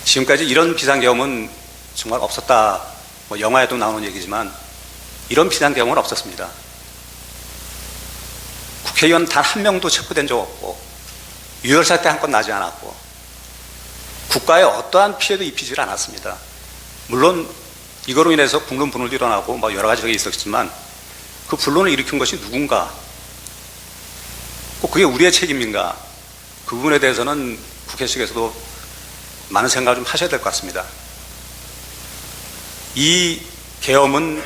지금까지 이런 비상계엄은 정말 없었다. 뭐 영화에도 나오는 얘기지만 이런 비상계엄은 없었습니다. 국회의원 단 한 명도 체포된 적 없고 유혈사태 한 건 나지 않았고 국가에 어떠한 피해도 입히질 않았습니다. 물론 이거로 인해서 국론 분열도 일어나고 뭐 여러 가지가 있었지만 그 분론을 일으킨 것이 누군가, 꼭 그게 우리의 책임인가, 그 부분에 대해서는 국회 측에서도 많은 생각을 좀 하셔야 될 것 같습니다. 이 계엄은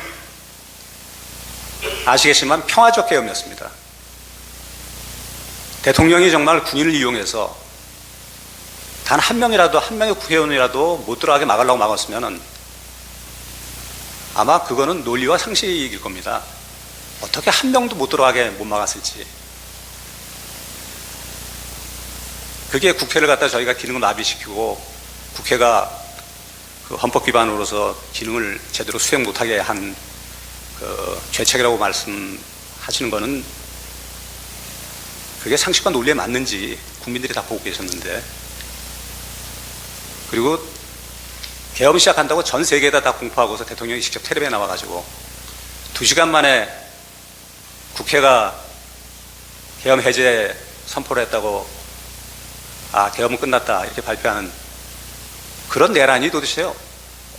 아시겠지만 평화적 계엄이었습니다. 대통령이 정말 군인을 이용해서 단 한 명이라도, 한 명의 국회의원이라도 못 들어가게 막으려고 막았으면 아마 그거는 논리와 상식일 겁니다. 어떻게 한 명도 못 들어가게 못 막았을지. 그게 국회를 갖다 저희가 기능을 마비시키고 국회가 그 헌법 기반으로서 기능을 제대로 수행 못하게 한 그 죄책이라고 말씀하시는 거는 그게 상식과 논리에 맞는지 국민들이 다 보고 계셨는데, 그리고 계엄 시작한다고 전 세계에다 다 공포하고서 대통령이 직접 텔레비에 나와가지고 2시간 만에 국회가 계엄 해제 선포를 했다고, 아, 계엄은 끝났다 이렇게 발표하는 그런 내란이 도대체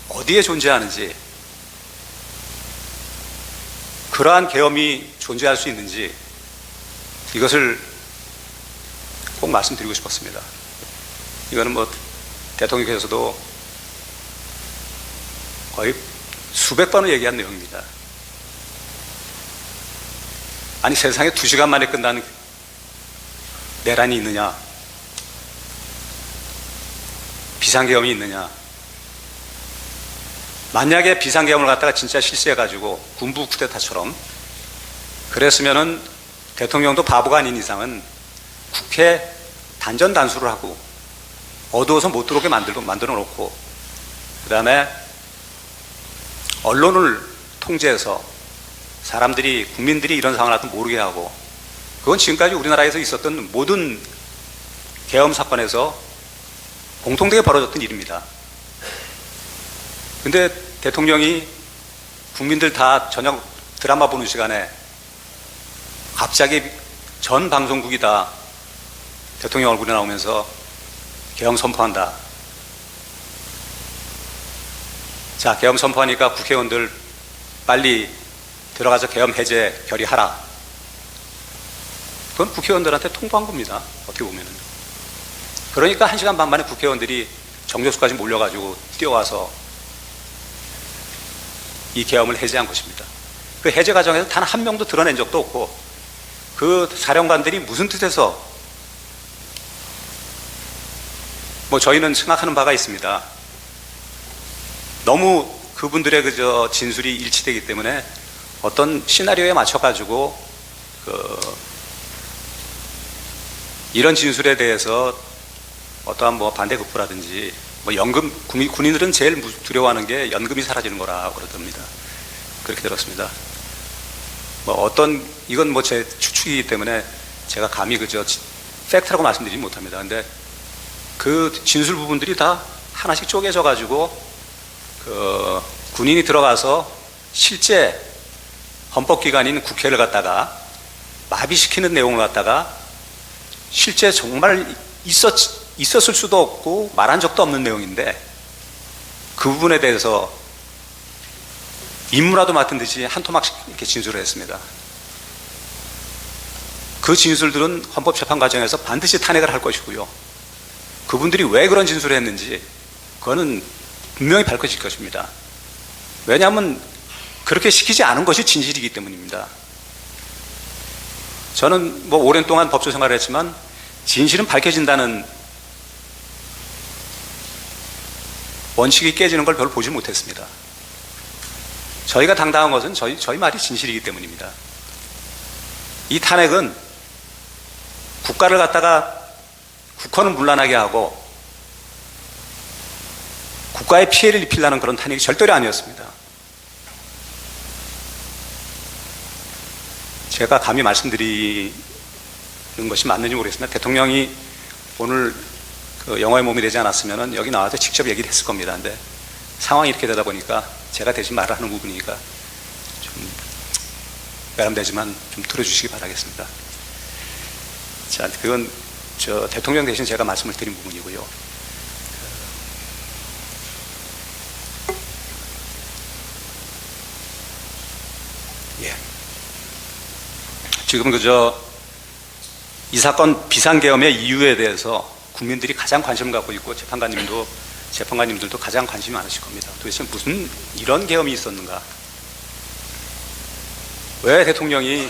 어디에 존재하는지, 그러한 계엄이 존재할 수 있는지 이것을 꼭 말씀드리고 싶었습니다. 이거는 뭐 대통령께서도 거의 수백 번을 얘기한 내용입니다. 아니, 세상에 2시간 만에 끝나는 내란이 있느냐, 비상계엄이 있느냐. 만약에 비상계엄을 갖다가 진짜 실시해가지고 군부 쿠데타처럼 그랬으면은 대통령도 바보가 아닌 이상은 국회 단전 단수를 하고 어두워서 못 들어오게 만들어 놓고, 그 다음에 언론을 통제해서 사람들이, 국민들이 이런 상황을 하여튼 모르게 하고, 그건 지금까지 우리나라에서 있었던 모든 계엄 사건에서 공통되게 벌어졌던 일입니다. 근데 대통령이 국민들 다 저녁 드라마 보는 시간에 갑자기 전 방송국이 다 대통령 얼굴이 나오면서 계엄 선포한다. 자, 계엄 선포하니까 국회의원들 빨리 들어가서 계엄 해제 결의하라. 그건 국회의원들한테 통보한 겁니다. 어떻게 보면은. 그러니까 1시간 반 만에 국회의원들이 정교수까지 몰려가지고 뛰어와서 이 계엄을 해제한 것입니다. 그 해제 과정에서 단 한 명도 드러낸 적도 없고, 그 사령관들이 무슨 뜻에서, 뭐 저희는 생각하는 바가 있습니다. 너무 그분들의 그저 진술이 일치되기 때문에 어떤 시나리오에 맞춰가지고 이런 진술에 대해서 어떠한 뭐 반대급부라든지, 뭐 연금, 군인들은 제일 두려워하는 게 연금이 사라지는 거라고 그러답니다. 그렇게 들었습니다. 뭐 어떤, 이건 뭐 제 추측이기 때문에 제가 감히 그저 팩트라고 말씀드리지 못합니다. 근데 그 진술 부분들이 다 하나씩 쪼개져 가지고 그 군인이 들어가서 실제 헌법기관인 국회를 갖다가 마비시키는 내용을 갖다가 실제 정말 있었을 수도 없고 말한 적도 없는 내용인데, 그 부분에 대해서 임무라도 맡은 듯이 한 토막씩 이렇게 진술을 했습니다. 그 진술들은 헌법재판 과정에서 반드시 탄핵을 할 것이고요. 그분들이 왜 그런 진술을 했는지 그거는 분명히 밝혀질 것입니다. 왜냐하면 그렇게 시키지 않은 것이 진실이기 때문입니다. 저는 뭐 오랜 동안 법조 생활을 했지만 진실은 밝혀진다는 원칙이 깨지는 걸 별로 보지 못했습니다. 저희가 당당한 것은 저희 말이 진실이기 때문입니다. 이 탄핵은 국가를 갖다가 국헌을 문란하게 하고 국가에 피해를 입히려는 그런 탄핵이 절대로 아니었습니다. 제가 감히 말씀드리는 것이 맞는지 모르겠습니다. 대통령이 오늘 그 영화에 몸이 되지 않았으면은 여기 나와서 직접 얘기를 했을 겁니다. 근데 상황이 이렇게 되다 보니까 제가 대신 말을 하는 부분이니까 좀 외람되지만 좀 들어주시기 바라겠습니다. 자, 그건 저 대통령 대신 제가 말씀을 드린 부분이고요. 예. 지금 이 사건 비상계엄의 이유에 대해서 국민들이 가장 관심을 갖고 있고 재판관님들도 가장 관심이 많으실 겁니다. 도대체 무슨 이런 계엄이 있었는가? 왜 대통령이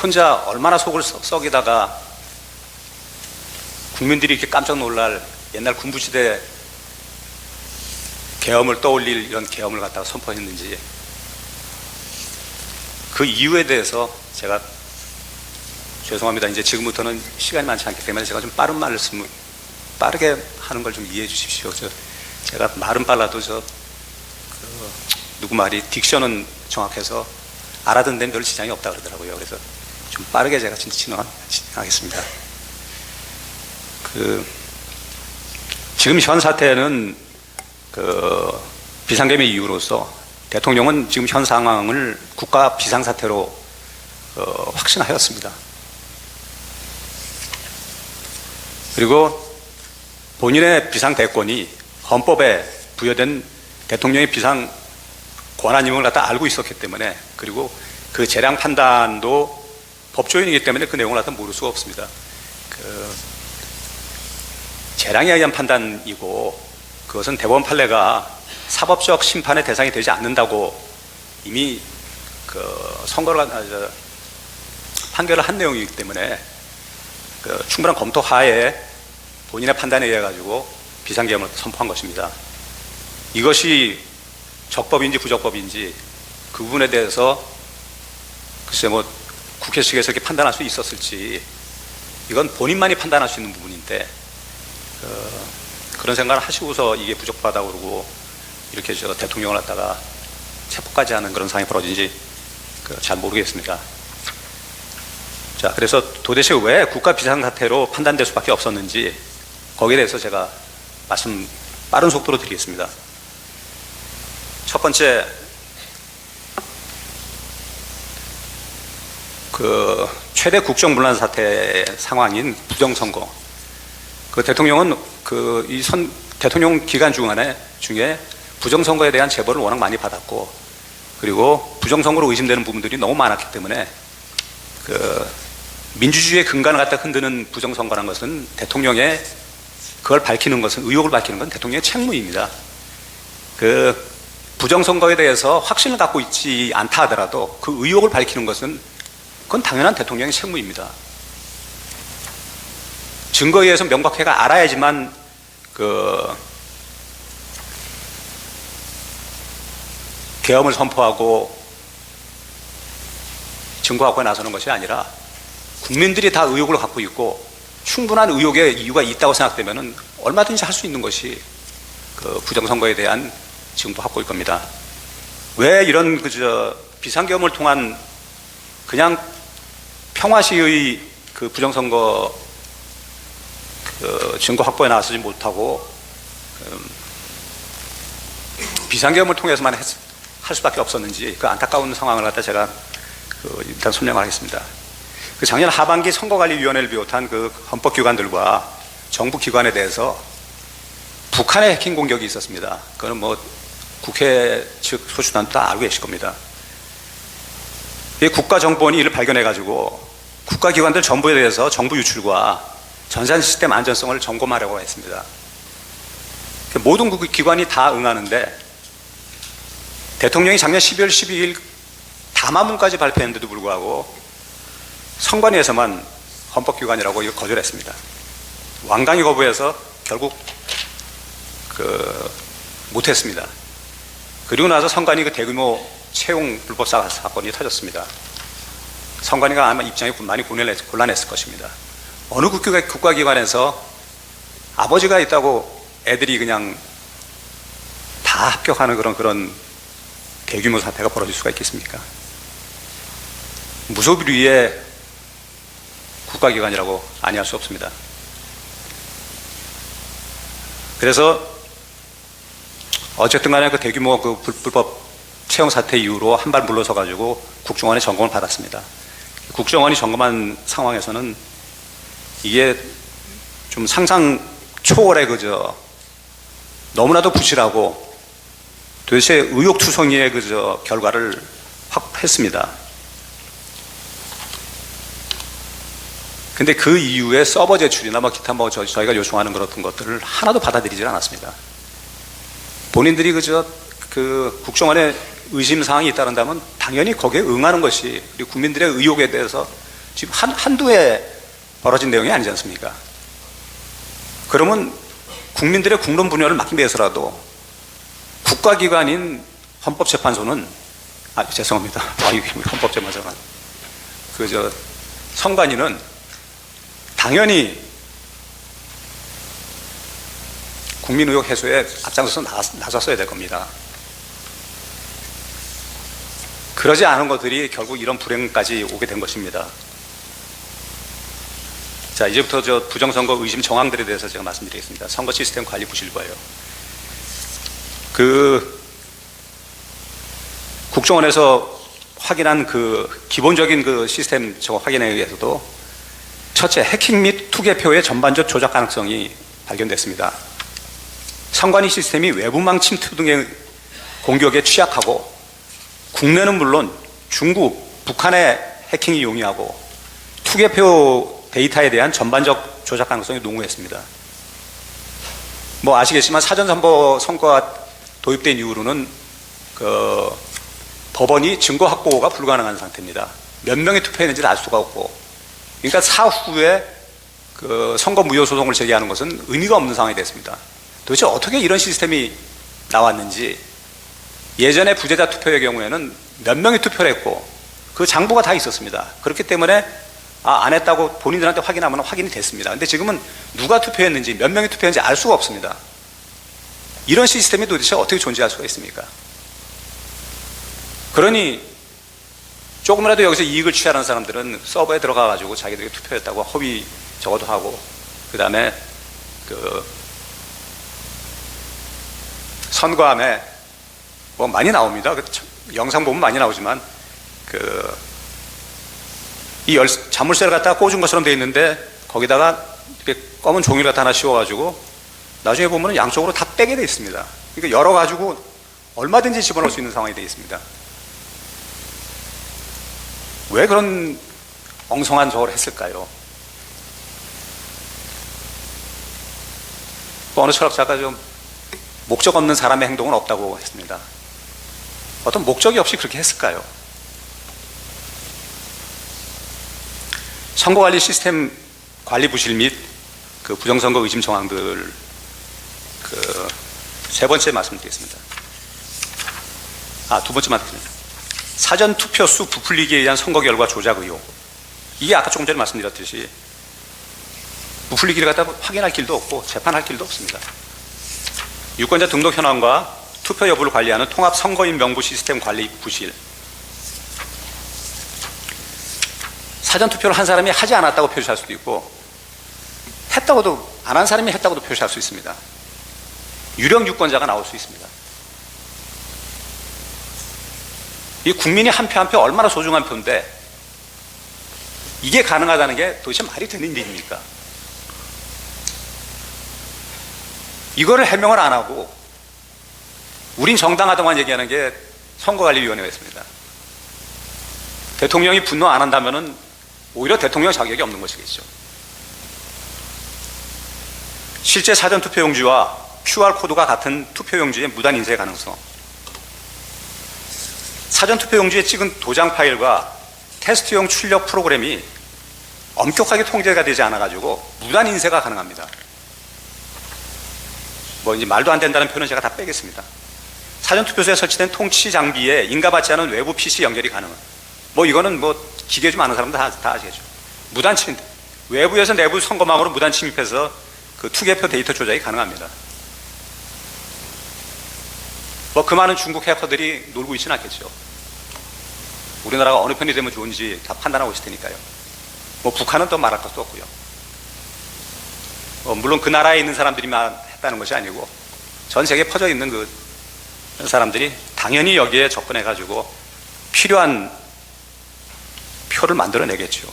혼자 얼마나 속을 썩이다가 국민들이 이렇게 깜짝 놀랄 옛날 군부시대 계엄을 떠올릴 이런 계엄을 갖다가 선포했는지, 그 이유에 대해서 제가 죄송합니다. 이제 지금부터는 시간이 많지 않기 때문에 제가 좀 빠른 말씀을 빠르게 하는 걸 좀 이해해 주십시오. 제가 말은 빨라도 누구 말이 딕션은 정확해서 알아듣는 데는 별 지장이 없다 그러더라고요. 그래서 좀 빠르게 제가 진행하겠습니다. 지금 현 사태는 비상계엄의 이유로서 대통령은 지금 현 상황을 국가 비상사태로 확신하였습니다. 그리고 본인의 비상대권이 헌법에 부여된 대통령의 비상 권한임을 갖다 알고 있었기 때문에, 그리고 그 재량 판단도 법조인이기 때문에 그 내용을 갖다 모를 수가 없습니다. 재량에 의한 판단이고, 그것은 대법원 판례가 사법적 심판의 대상이 되지 않는다고 이미 판결을 한 내용이기 때문에 충분한 검토 하에 본인의 판단에 의해 가지고 비상계엄을 선포한 것입니다. 이것이 적법인지 부적법인지 그 부분에 대해서 글쎄 국회 측에서 이렇게 판단할 수 있었을지, 이건 본인만이 판단할 수 있는 부분인데 그런 생각을 하시고서 이게 부적법하다고 그러고 이렇게 대통령을 갖다가 체포까지 하는 그런 상황이 벌어진지 잘 모르겠습니다. 자, 그래서 도대체 왜 국가 비상사태로 판단될 수밖에 없었는지, 거기에 대해서 제가 말씀 빠른 속도로 드리겠습니다. 첫 번째, 최대 국정분란 사태 상황인 부정선거. 대통령은 대통령 기간 중에 부정선거에 대한 제보를 워낙 많이 받았고, 그리고 부정선거로 의심되는 부분들이 너무 많았기 때문에 민주주의의 근간을 갖다 흔드는 부정선거라는 것은 대통령의 그걸 밝히는 것은, 의혹을 밝히는 건 대통령의 책무입니다. 부정선거에 대해서 확신을 갖고 있지 않다 하더라도 그 의혹을 밝히는 것은 그건 당연한 대통령의 책무입니다. 증거에 의해서 명백해가 알아야지만 계엄을 선포하고 증거 확보에 나서는 것이 아니라, 국민들이 다 의혹을 갖고 있고 충분한 의혹의 이유가 있다고 생각되면 얼마든지 할 수 있는 것이 부정선거에 대한 증거 확보일 겁니다. 왜 이런 비상계엄을 통한 그냥 평화시의 부정선거 증거 확보에 나서지 못하고 비상계엄을 통해서만 할 수밖에 없었는지, 그 안타까운 상황을 갖다 제가 일단 설명을 하겠습니다. 작년 하반기 선거관리위원회를 비롯한 헌법기관들과 정부기관에 대해서 북한의 해킹 공격이 있었습니다. 그건 국회 측 소수단도 다 알고 계실 겁니다. 국가정보원이 이를 발견해가지고 국가기관들 정보에 대해서 정보 유출과 전산 시스템 안전성을 점검하려고 했습니다. 모든 기관이 다 응하는데, 대통령이 작년 12월 12일 담화문까지 발표했는데도 불구하고 선관위에서만 헌법기관이라고 거절했습니다. 완강히 거부해서 결국 못했습니다. 그리고 나서 선관위 대규모 채용 불법 사건이 터졌습니다. 선관위가 아마 입장이 많이 곤란했을 것입니다. 어느 국가기관에서 아버지가 있다고 애들이 그냥 다 합격하는 그런 대규모 사태가 벌어질 수가 있겠습니까? 무소불위의 국가기관이라고 아니할 수 없습니다. 그래서 어쨌든 간에 그 대규모 그 불법 채용 사태 이후로 한 발 물러서 가지고 국정원의 점검을 받았습니다. 국정원이 점검한 상황에서는 이게 좀 상상 초월의 그저 너무나도 부실하고 도대체 의혹투성이의 그저 결과를 확보했습니다. 근데 그 이후에 서버 제출이나 뭐 기타 뭐 저희가 요청하는 그런 것들을 하나도 받아들이질 않았습니다. 본인들이 그저 그 국정원에 의심 사항이 있다는다면 당연히 거기에 응하는 것이 우리 국민들의 의혹에 대해서 지금 한두 해 벌어진 내용이 아니지 않습니까? 그러면 국민들의 국론 분열을 막기 위해서라도 국가기관인 헌법재판소는 죄송합니다. 헌법재판소는 그저 선관위는 당연히 국민의혹 해소에 앞장서서 나섰어야 될 겁니다. 그러지 않은 것들이 결국 이런 불행까지 오게 된 것입니다. 자, 이제부터 저 부정선거 의심 정황들에 대해서 제가 말씀드리겠습니다. 선거 시스템 관리 부실과요. 그 국정원에서 확인한 그 기본적인 그 시스템 확인에 의해서도 첫째, 해킹 및 투개표의 전반적 조작 가능성이 발견됐습니다. 선관위 시스템이 외부망 침투 등의 공격에 취약하고 국내는 물론 중국, 북한의 해킹이 용이하고 투개표 데이터에 대한 전반적 조작 가능성이 농후했습니다. 뭐 아시겠지만 사전선거 선거가 도입된 이후로는 그 법원이 증거 확보가 불가능한 상태입니다. 몇 명이 투표했는지를 알 수가 없고, 그러니까 사후에 그 선거 무효 소송을 제기하는 것은 의미가 없는 상황이 됐습니다. 도대체 어떻게 이런 시스템이 나왔는지, 예전에 부재자 투표의 경우에는 몇 명이 투표를 했고 그 장부가 다 있었습니다. 그렇기 때문에 안 했다고 본인들한테 확인하면 확인이 됐습니다. 근데 지금은 누가 투표했는지 몇 명이 투표했는지 알 수가 없습니다. 이런 시스템이 도대체 어떻게 존재할 수가 있습니까? 그러니 조금이라도 여기서 이익을 취하는 사람들은 서버에 들어가 가지고 자기들이 투표했다고 허위 적어도 하고, 그 다음에 그 선거함에 뭐 많이 나옵니다. 영상 보면 많이 나오지만 이 자물쇠를 갖다가 꽂은 것처럼 되어 있는데 거기다가 이렇게 검은 종이를 갖다 하나 씌워가지고 나중에 보면 양쪽으로 다 빼게 되어 있습니다. 그러니까 열어가지고 얼마든지 집어넣을 수 있는 상황이 되어 있습니다. 왜 그런 엉성한 저걸 했을까요? 또 어느 철학자가 좀 목적 없는 사람의 행동은 없다고 했습니다. 어떤 목적이 없이 그렇게 했을까요? 선거관리 시스템 관리 부실 및 그 부정선거 의심 정황들 세 번째 말씀드리겠습니다. 두 번째 말씀드립니다. 사전 투표수 부풀리기에 의한 선거 결과 조작 의혹. 이게 아까 조금 전에 말씀드렸듯이 부풀리기를 갖다 확인할 길도 없고 재판할 길도 없습니다. 유권자 등록 현황과 투표 여부를 관리하는 통합 선거인 명부 시스템 관리 부실. 사전 투표를 한 사람이 하지 않았다고 표시할 수도 있고, 했다고도 안 한 사람이 했다고도 표시할 수 있습니다. 유령 유권자가 나올 수 있습니다. 이 국민이 한 표 한 표 얼마나 소중한 표인데 이게 가능하다는 게 도대체 말이 되는 일입니까? 이거를 해명을 안 하고 우린 정당하다고만 얘기하는 게 선거관리위원회였습니다. 대통령이 분노 안 한다면은 오히려 대통령 자격이 없는 것이겠죠. 실제 사전투표용지와 QR코드가 같은 투표용지의 무단 인쇄 가능성, 사전투표용지에 찍은 도장 파일과 테스트용 출력 프로그램이 엄격하게 통제가 되지 않아가지고 무단 인쇄가 가능합니다. 뭐 이제 말도 안 된다는 표현은 제가 다 빼겠습니다. 사전투표소에 설치된 통치 장비에 인가받지 않은 외부 PC 연결이 가능한, 뭐 이거는 뭐 기계 좀 아는 사람들 다 아시겠죠. 무단 침입, 외부에서 내부 선거망으로 무단 침입해서 그 투개표 데이터 조작이 가능합니다. 뭐 그 많은 중국 해커들이 놀고 있지는 않겠죠. 우리나라가 어느 편이 되면 좋은지 다 판단하고 있을 테니까요. 뭐 북한은 또 말할 것도 없고요. 물론 그 나라에 있는 사람들이만 했다는 것이 아니고 전 세계에 퍼져 있는 그 사람들이 당연히 여기에 접근해 가지고 필요한 표를 만들어내겠죠.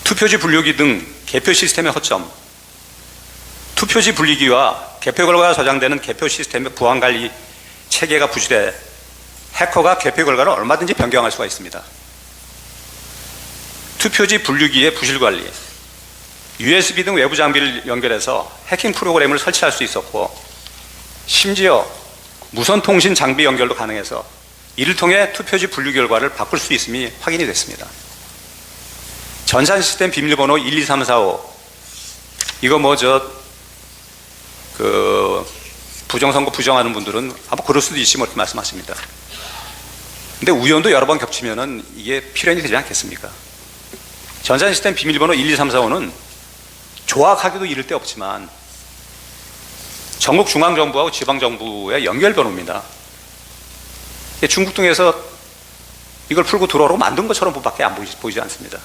투표지 분류기 등 개표 시스템의 허점, 투표지 분리기와 개표 결과가 저장되는 개표 시스템의 보안 관리 체계가 부실해 해커가 개표 결과를 얼마든지 변경할 수가 있습니다. 투표지 분류기의 부실 관리, USB 등 외부 장비를 연결해서 해킹 프로그램을 설치할 수 있었고, 심지어 무선 통신 장비 연결도 가능해서 이를 통해 투표지 분류 결과를 바꿀 수 있음이 확인이 됐습니다. 전산 시스템 비밀번호 123455, 이거 부정선거 부정하는 분들은 아마 그럴 수도 있지 뭐 이렇게 말씀하십니다. 근데 우연도 여러 번 겹치면은 이게 필연이 되지 않겠습니까? 전산 시스템 비밀번호 12345는 조악하기도 이를 데 없지만 전국 중앙정부하고 지방정부의 연결번호입니다. 중국 등에서 이걸 풀고 들어오라고 만든 것처럼 밖에 안 보이지 않습니다.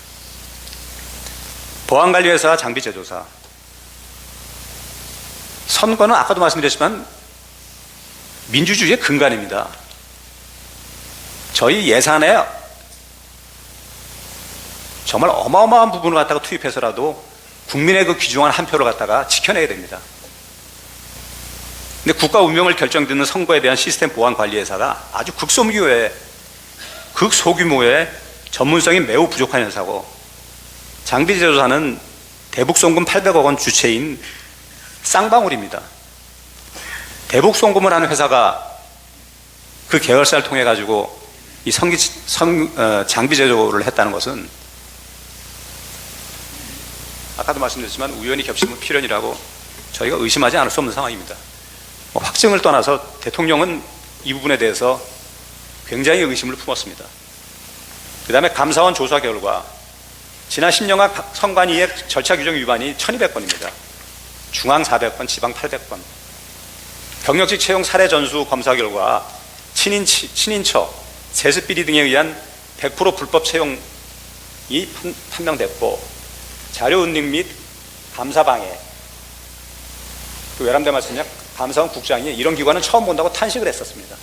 보안관리회사 장비 제조사, 선거는 아까도 말씀드렸지만 민주주의의 근간입니다. 저희 예산에 정말 어마어마한 부분을 갖다가 투입해서라도 국민의 그 귀중한 한 표를 갖다가 지켜내야 됩니다. 근데 국가 운명을 결정짓는 선거에 대한 시스템 보안 관리 회사가 아주 극소규모의 전문성이 매우 부족한 회사고, 장비 제조사는 대북송금 800억 원 주체인 쌍방울입니다. 대북송금을 하는 회사가 그 계열사를 통해 가지고 이 장비 제조를 했다는 것은 아까도 말씀드렸지만 우연히 겹치면 필연이라고 저희가 의심하지 않을 수 없는 상황입니다. 확증을 떠나서 대통령은 이 부분에 대해서 굉장히 의심을 품었습니다. 그 다음에 감사원 조사 결과 지난 10년간 선관위의 절차 규정 위반이 1200건입니다. 중앙 400건, 지방 800건. 경력직 채용 사례 전수 검사 결과 친인처, 세습비리 등에 의한 100% 불법 채용이 판명됐고, 자료 은닉 및 감사 방해, 그 외람돼 말씀이냐, 감사원 국장이 이런 기관은 처음 본다고 탄식을 했었습니다.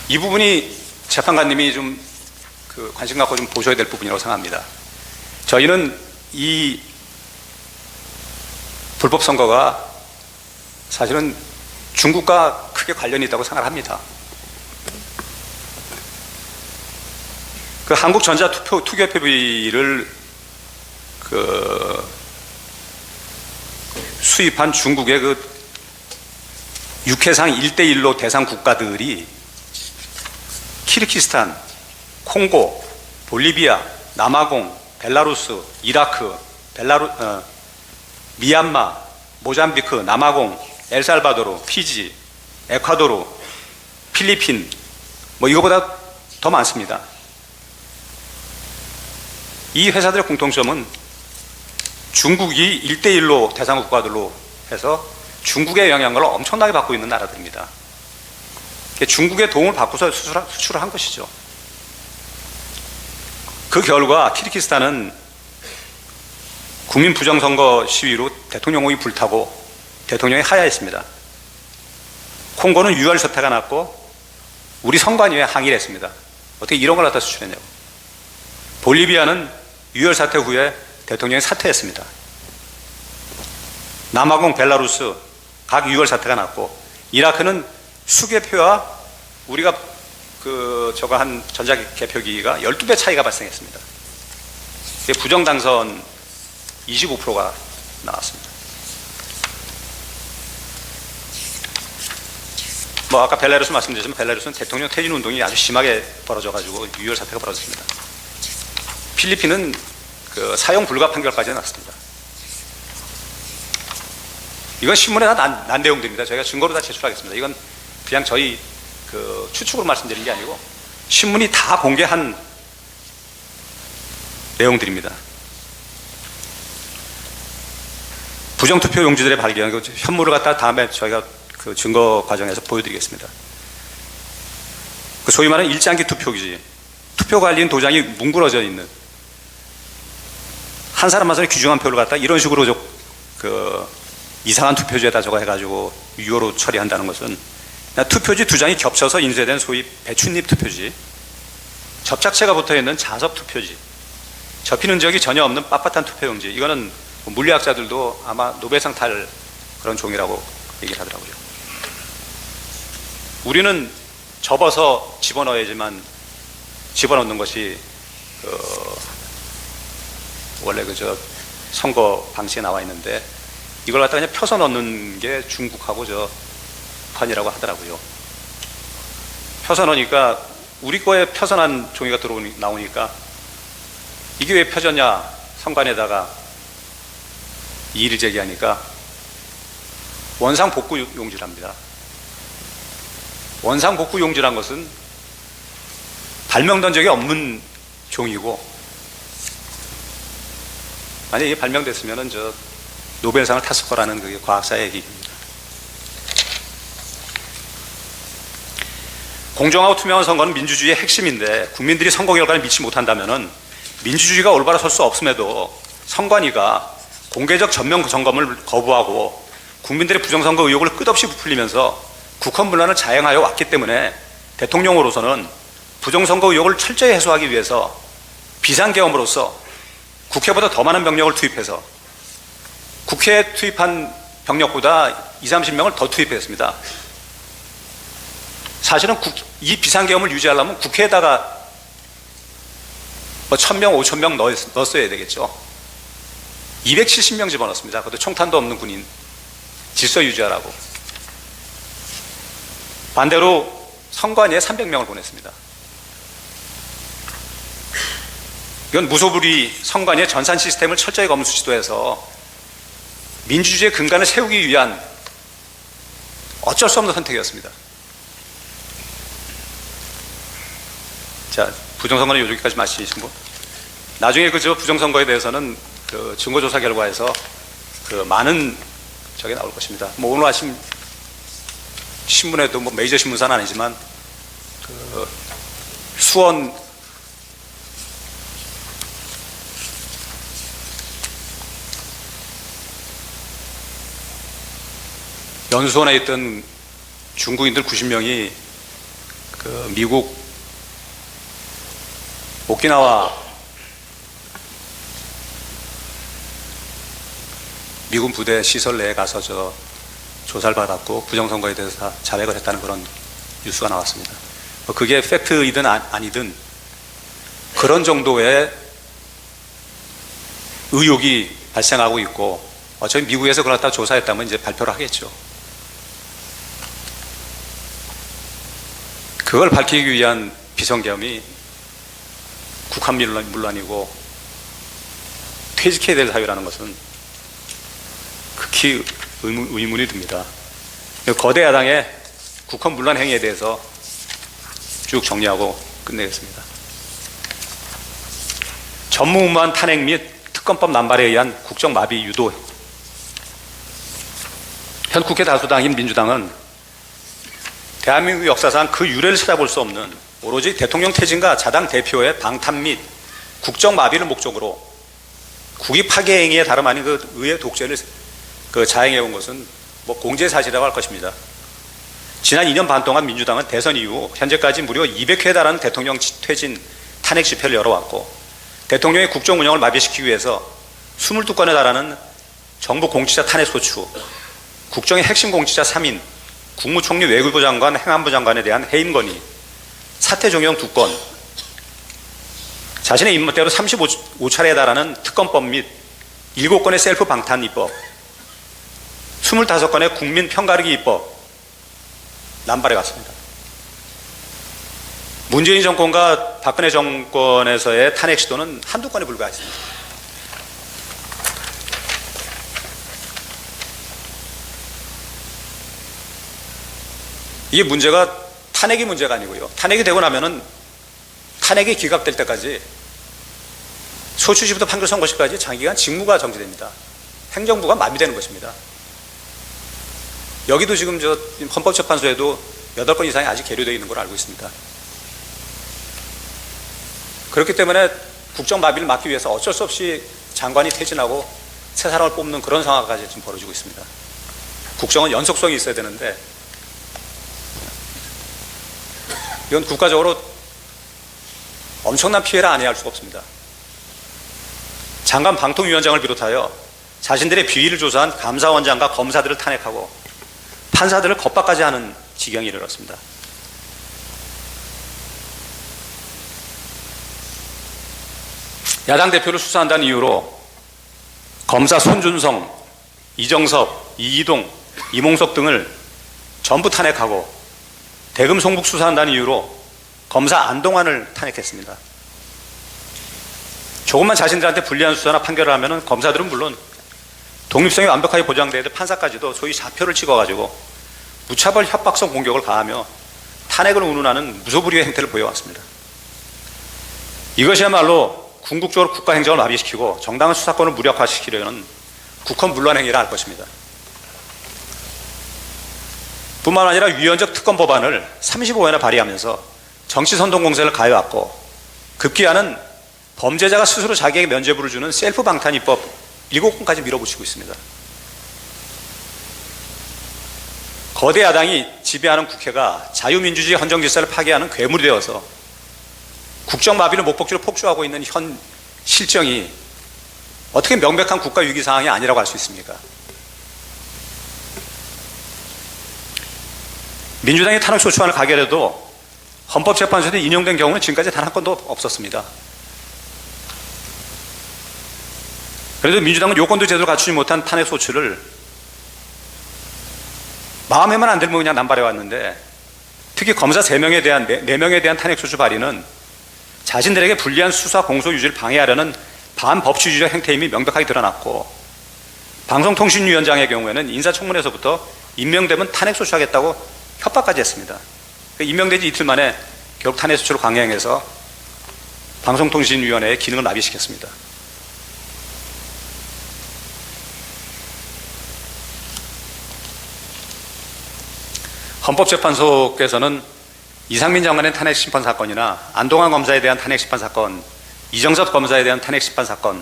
이 부분이 재판관님이 좀 관심 갖고 좀 보셔야 될 부분이라고 생각합니다. 저희는 이 불법 선거가 사실은 중국과 크게 관련이 있다고 생각을 합니다. 그 한국전자 투표비를 수입한 중국의 육해상 1대1로 대상 국가들이 키르기스탄, 콩고, 볼리비아, 남아공, 벨라루스, 이라크, 미얀마, 모잠비크, 남아공, 엘살바도르, 피지, 에콰도르, 필리핀, 이거보다 더 많습니다. 이 회사들의 공통점은 중국이 1대1로 대상 국가들로 해서 중국의 영향을 엄청나게 받고 있는 나라들입니다. 중국의 도움을 받고서 수출을 한 것이죠. 그 결과 키르기스탄은 국민 부정선거 시위로 대통령이 불타고 대통령이 하야했습니다. 콩고는 유혈 사태가 났고 우리 선관위에 항의를 했습니다. 어떻게 이런 걸 갖다 수출했냐고. 볼리비아는 유혈 사태 후에 대통령이 사퇴했습니다. 남아공, 벨라루스 각 유혈 사태가 났고, 이라크는 수개표와 우리가 저거 한 전자개표기가 12배 차이가 발생했습니다. 부정당선 25%가 나왔습니다. 아까 벨라루스 말씀드렸지만 벨라루스는 대통령 퇴진 운동이 아주 심하게 벌어져가지고 유혈 사태가 벌어졌습니다. 필리핀은 사형 불가 판결까지 났습니다. 이건 신문에 다 난 내용들입니다. 저희가 증거로 다 제출하겠습니다. 이건 그냥 저희 추측으로 말씀드린 게 아니고 신문이 다 공개한 내용들입니다. 부정투표 용지들의 발견, 현물을 갖다 다음에 저희가 증거 과정에서 보여드리겠습니다. 소위 말하는 일장기 투표기지, 투표 관리인 도장이 뭉그러져 있는 한 사람만 귀중한 표를 갖다 이런 식으로 이상한 투표지에다 저거 해가지고 유효로 처리한다는 것은 투표지 두 장이 겹쳐서 인쇄된 소위 배춧잎 투표지, 접착체가 붙어있는 자석 투표지, 접힌 흔적이 전혀 없는 빳빳한 투표용지, 이거는 물리학자들도 아마 노벨상 탈 그런 종이라고 얘기를 하더라고요. 우리는 접어서 집어넣어야지만 집어넣는 것이 원래 선거 방식에 나와 있는데, 이걸 갖다 그냥 펴서 넣는 게 중국하고 판이라고 하더라고요. 펴서 넣으니까 우리 거에 펴서 난 종이가 나오니까 이게 왜 펴졌냐 선관에다가 이의를 제기하니까 원상복구 용지랍니다. 원상복구 용지란 것은 발명된 적이 없는 종이고, 만약에 이게 발명됐으면 노벨상을 탔을 거라는 그게 과학사의 얘기입니다. 공정하고 투명한 선거는 민주주의의 핵심인데, 국민들이 선거 결과를 믿지 못한다면 민주주의가 올바로 설 수 없음에도 선관위가 공개적 전면 점검을 거부하고 국민들의 부정선거 의혹을 끝없이 부풀리면서 국헌 분란을 자행하여 왔기 때문에 대통령으로서는 부정선거 의혹을 철저히 해소하기 위해서 비상계엄으로서 국회보다 더 많은 병력을 투입해서 국회에 투입한 병력보다 20, 30명을 더 투입했습니다. 사실은 이 비상계엄을 유지하려면 국회에다가 1000명, 5000명 넣었어야 되겠죠. 270명 집어넣습니다. 그것도 총탄도 없는 군인, 질서 유지하라고. 반대로 선관위에 300명을 보냈습니다. 이건 무소불위 선관위의 전산 시스템을 철저히 검수 시도해서 민주주의의 근간을 세우기 위한 어쩔 수 없는 선택이었습니다. 자, 부정선거는 여기까지 마치신 분. 나중에 부정선거에 대해서는 증거조사 결과에서 많은 저게 나올 것입니다. 오늘 아침 신문에도 메이저 신문사는 아니지만 수원 연수원에 있던 중국인들 90명이 미국 오키나와 미군 부대 시설 내에 가서 조사를 받았고 부정선거에 대해서 다 자백을 했다는 그런 뉴스가 나왔습니다. 그게 팩트이든 아니든 그런 정도의 의혹이 발생하고 있고, 어차피 미국에서 그걸 갖다 조사했다면 이제 발표를 하겠죠. 그걸 밝히기 위한 비선계엄이 국한 문란이고 퇴직해야 될 사유라는 것은 극히 의문이 듭니다. 거대 야당의 국헌 문란 행위에 대해서 쭉 정리하고 끝내겠습니다. 전무후무한 탄핵 및 특검법 남발에 의한 국정 마비 유도. 현 국회 다수당인 민주당은 대한민국 역사상 그 유례를 찾아볼 수 없는 오로지 대통령 퇴진과 자당 대표의 방탄 및 국정 마비를 목적으로 국위 파괴 행위에 다름 아닌 의회 독재를 자행해온 것은 공제사실이라고 할 것입니다. 지난 2년 반 동안 민주당은 대선 이후 현재까지 무려 200회에 달하는 대통령 퇴진 탄핵 집회를 열어왔고, 대통령의 국정 운영을 마비시키기 위해서 22건에 달하는 정부 공직자 탄핵 소추, 국정의 핵심 공직자 3인, 국무총리, 외교부 장관, 행안부 장관에 대한 해임 건의, 사퇴 종용 2건, 자신의 입맛대로 35차례에 달하는 특검법 및 7건의 셀프 방탄 입법, 25건의 국민 편가르기 입법 남발해 갔습니다. 문재인 정권과 박근혜 정권에서의 탄핵 시도는 한두 건에 불과했습니다. 이게 문제가 탄핵이 문제가 아니고요. 탄핵이 되고 나면은 탄핵이 기각될 때까지 소추시부터 판결 선고시까지 장기간 직무가 정지됩니다. 행정부가 마비되는 것입니다. 여기도 지금 헌법재판소에도 8건 이상이 아직 계류되어 있는 걸 알고 있습니다. 그렇기 때문에 국정 마비를 막기 위해서 어쩔 수 없이 장관이 퇴진하고 새 사람을 뽑는 그런 상황까지 지금 벌어지고 있습니다. 국정은 연속성이 있어야 되는데 이건 국가적으로 엄청난 피해를 안해할 수가 없습니다. 장관 방통위원장을 비롯하여 자신들의 비위를 조사한 감사원장과 검사들을 탄핵하고 판사들을 겁박까지 하는 지경에 이르렀습니다. 야당 대표를 수사한다는 이유로 검사 손준성, 이정섭, 이기동, 이몽석 등을 전부 탄핵하고 대금 송북 수사한다는 이유로 검사 안동환을 탄핵했습니다. 조금만 자신들한테 불리한 수사나 판결을 하면 검사들은 물론 독립성이 완벽하게 보장돼야 될 판사까지도 소위 좌표를 찍어가지고 무차별 협박성 공격을 가하며 탄핵을 운운하는 무소불위의 행태를 보여왔습니다. 이것이야말로 궁극적으로 국가 행정을 마비시키고 정당한 수사권을 무력화시키려는 국헌 문란 행위라 할 것입니다. 뿐만 아니라 위헌적 특검 법안을 35회나 발의하면서 정치 선동 공세를 가해왔고 급기야는 범죄자가 스스로 자기에게 면죄부를 주는 셀프 방탄 입법 7건까지 밀어붙이고 있습니다. 거대 야당이 지배하는 국회가 자유민주주의 헌정질서를 파괴하는 괴물이 되어서 국정마비를 목적지로 폭주하고 있는 현 실정이 어떻게 명백한 국가 위기 상황이 아니라고 할 수 있습니까? 민주당이 탄핵소추안을 가결해도 헌법재판소에 인용된 경우는 지금까지 단 한 건도 없었습니다. 그래도 민주당은 요건도 제대로 갖추지 못한 탄핵소추를 마음에만 안 들면 그냥 남발해 왔는데, 특히 검사 3명에 대한 4명에 대한 탄핵소추 발의는 자신들에게 불리한 수사 공소 유지를 방해하려는 반법치주의적 행태임이 명백하게 드러났고, 방송통신위원장의 경우에는 인사청문회에서부터 임명되면 탄핵소추하겠다고 협박까지 했습니다. 임명되지 이틀 만에 결국 탄핵소추를 강행해서 방송통신위원회의 기능을 마비시켰습니다. 헌법재판소께서는 이상민 장관의 탄핵심판 사건이나 안동환 검사에 대한 탄핵심판 사건, 이정섭 검사에 대한 탄핵심판 사건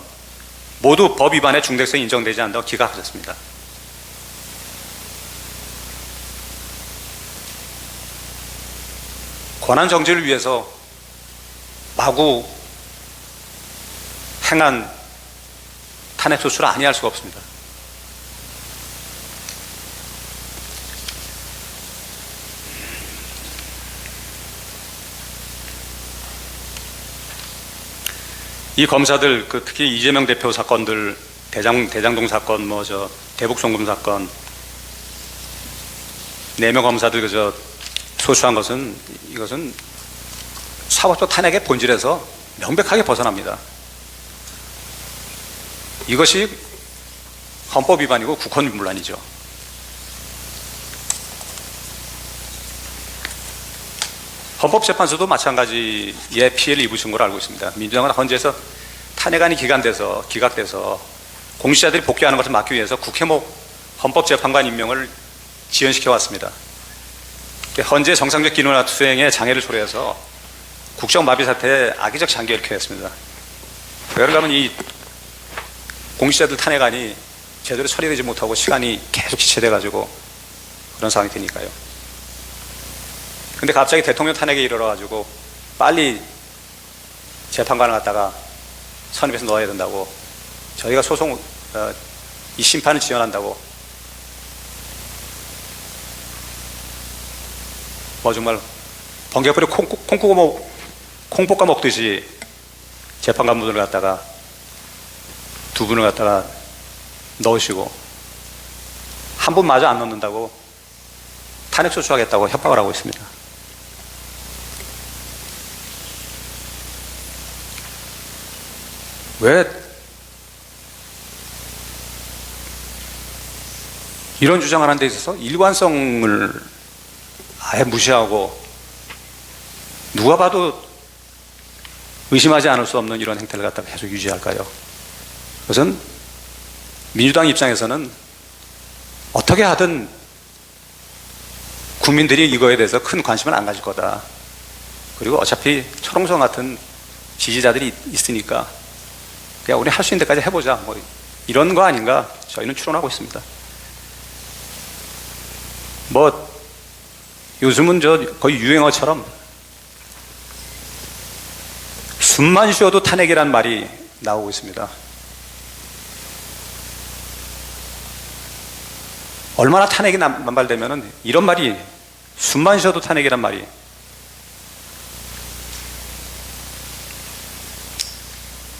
모두 법 위반의 중대성이 인정되지 않는다고 기각하셨습니다. 권한 정지를 위해서 마구 행한 탄핵소추를 아니할 수가 없습니다. 이 검사들, 특히 이재명 대표 사건들, 대장동 사건, 대북송금 사건, 4명 검사들 소추한 것은, 이것은 사법적 탄핵의 본질에서 명백하게 벗어납니다. 이것이 헌법 위반이고 국헌 문란이죠. 헌법재판소도 마찬가지의 피해를 입으신 걸로 알고 있습니다. 민주당은 헌재에서 탄핵안이 기각돼서 공직자들이 복귀하는 것을 막기 위해서 국회목 헌법재판관 임명을 지연시켜 왔습니다. 헌재 정상적 기능 수행에 장애를 초래해서 국정마비 사태에 악의적 장기를 일으켰습니다. 그러려면 이 공직자들 탄핵안이 제대로 처리되지 못하고 시간이 계속 지체돼가지고 그런 상황이 되니까요. 근데 갑자기 대통령 탄핵에 이르러가지고 빨리 재판관을 갖다가 선임해서 넣어야 된다고, 저희가 이 심판을 지연한다고, 정말 번개불에 콩볶아 먹듯이 재판관분을 갖다가 2분을 갖다가 넣으시고 한 분마저 안 넣는다고 탄핵소추하겠다고 협박을 하고 있습니다. 왜 이런 주장을 하는 데 있어서 일관성을 아예 무시하고 누가 봐도 의심하지 않을 수 없는 이런 행태를 갖다가 계속 유지할까요? 그것은 민주당 입장에서는 어떻게 하든 국민들이 이거에 대해서 큰 관심을 안 가질 거다. 그리고 어차피 초롱성 같은 지지자들이 있으니까 그냥 우리 할 수 있는 데까지 해보자. 뭐 이런 거 아닌가 저희는 추론하고 있습니다. 뭐 요즘은 저 거의 유행어처럼 숨만 쉬어도 탄핵이란 말이 나오고 있습니다. 얼마나 탄핵이 남발되면은 이런 말이 숨만 쉬어도 탄핵이란 말이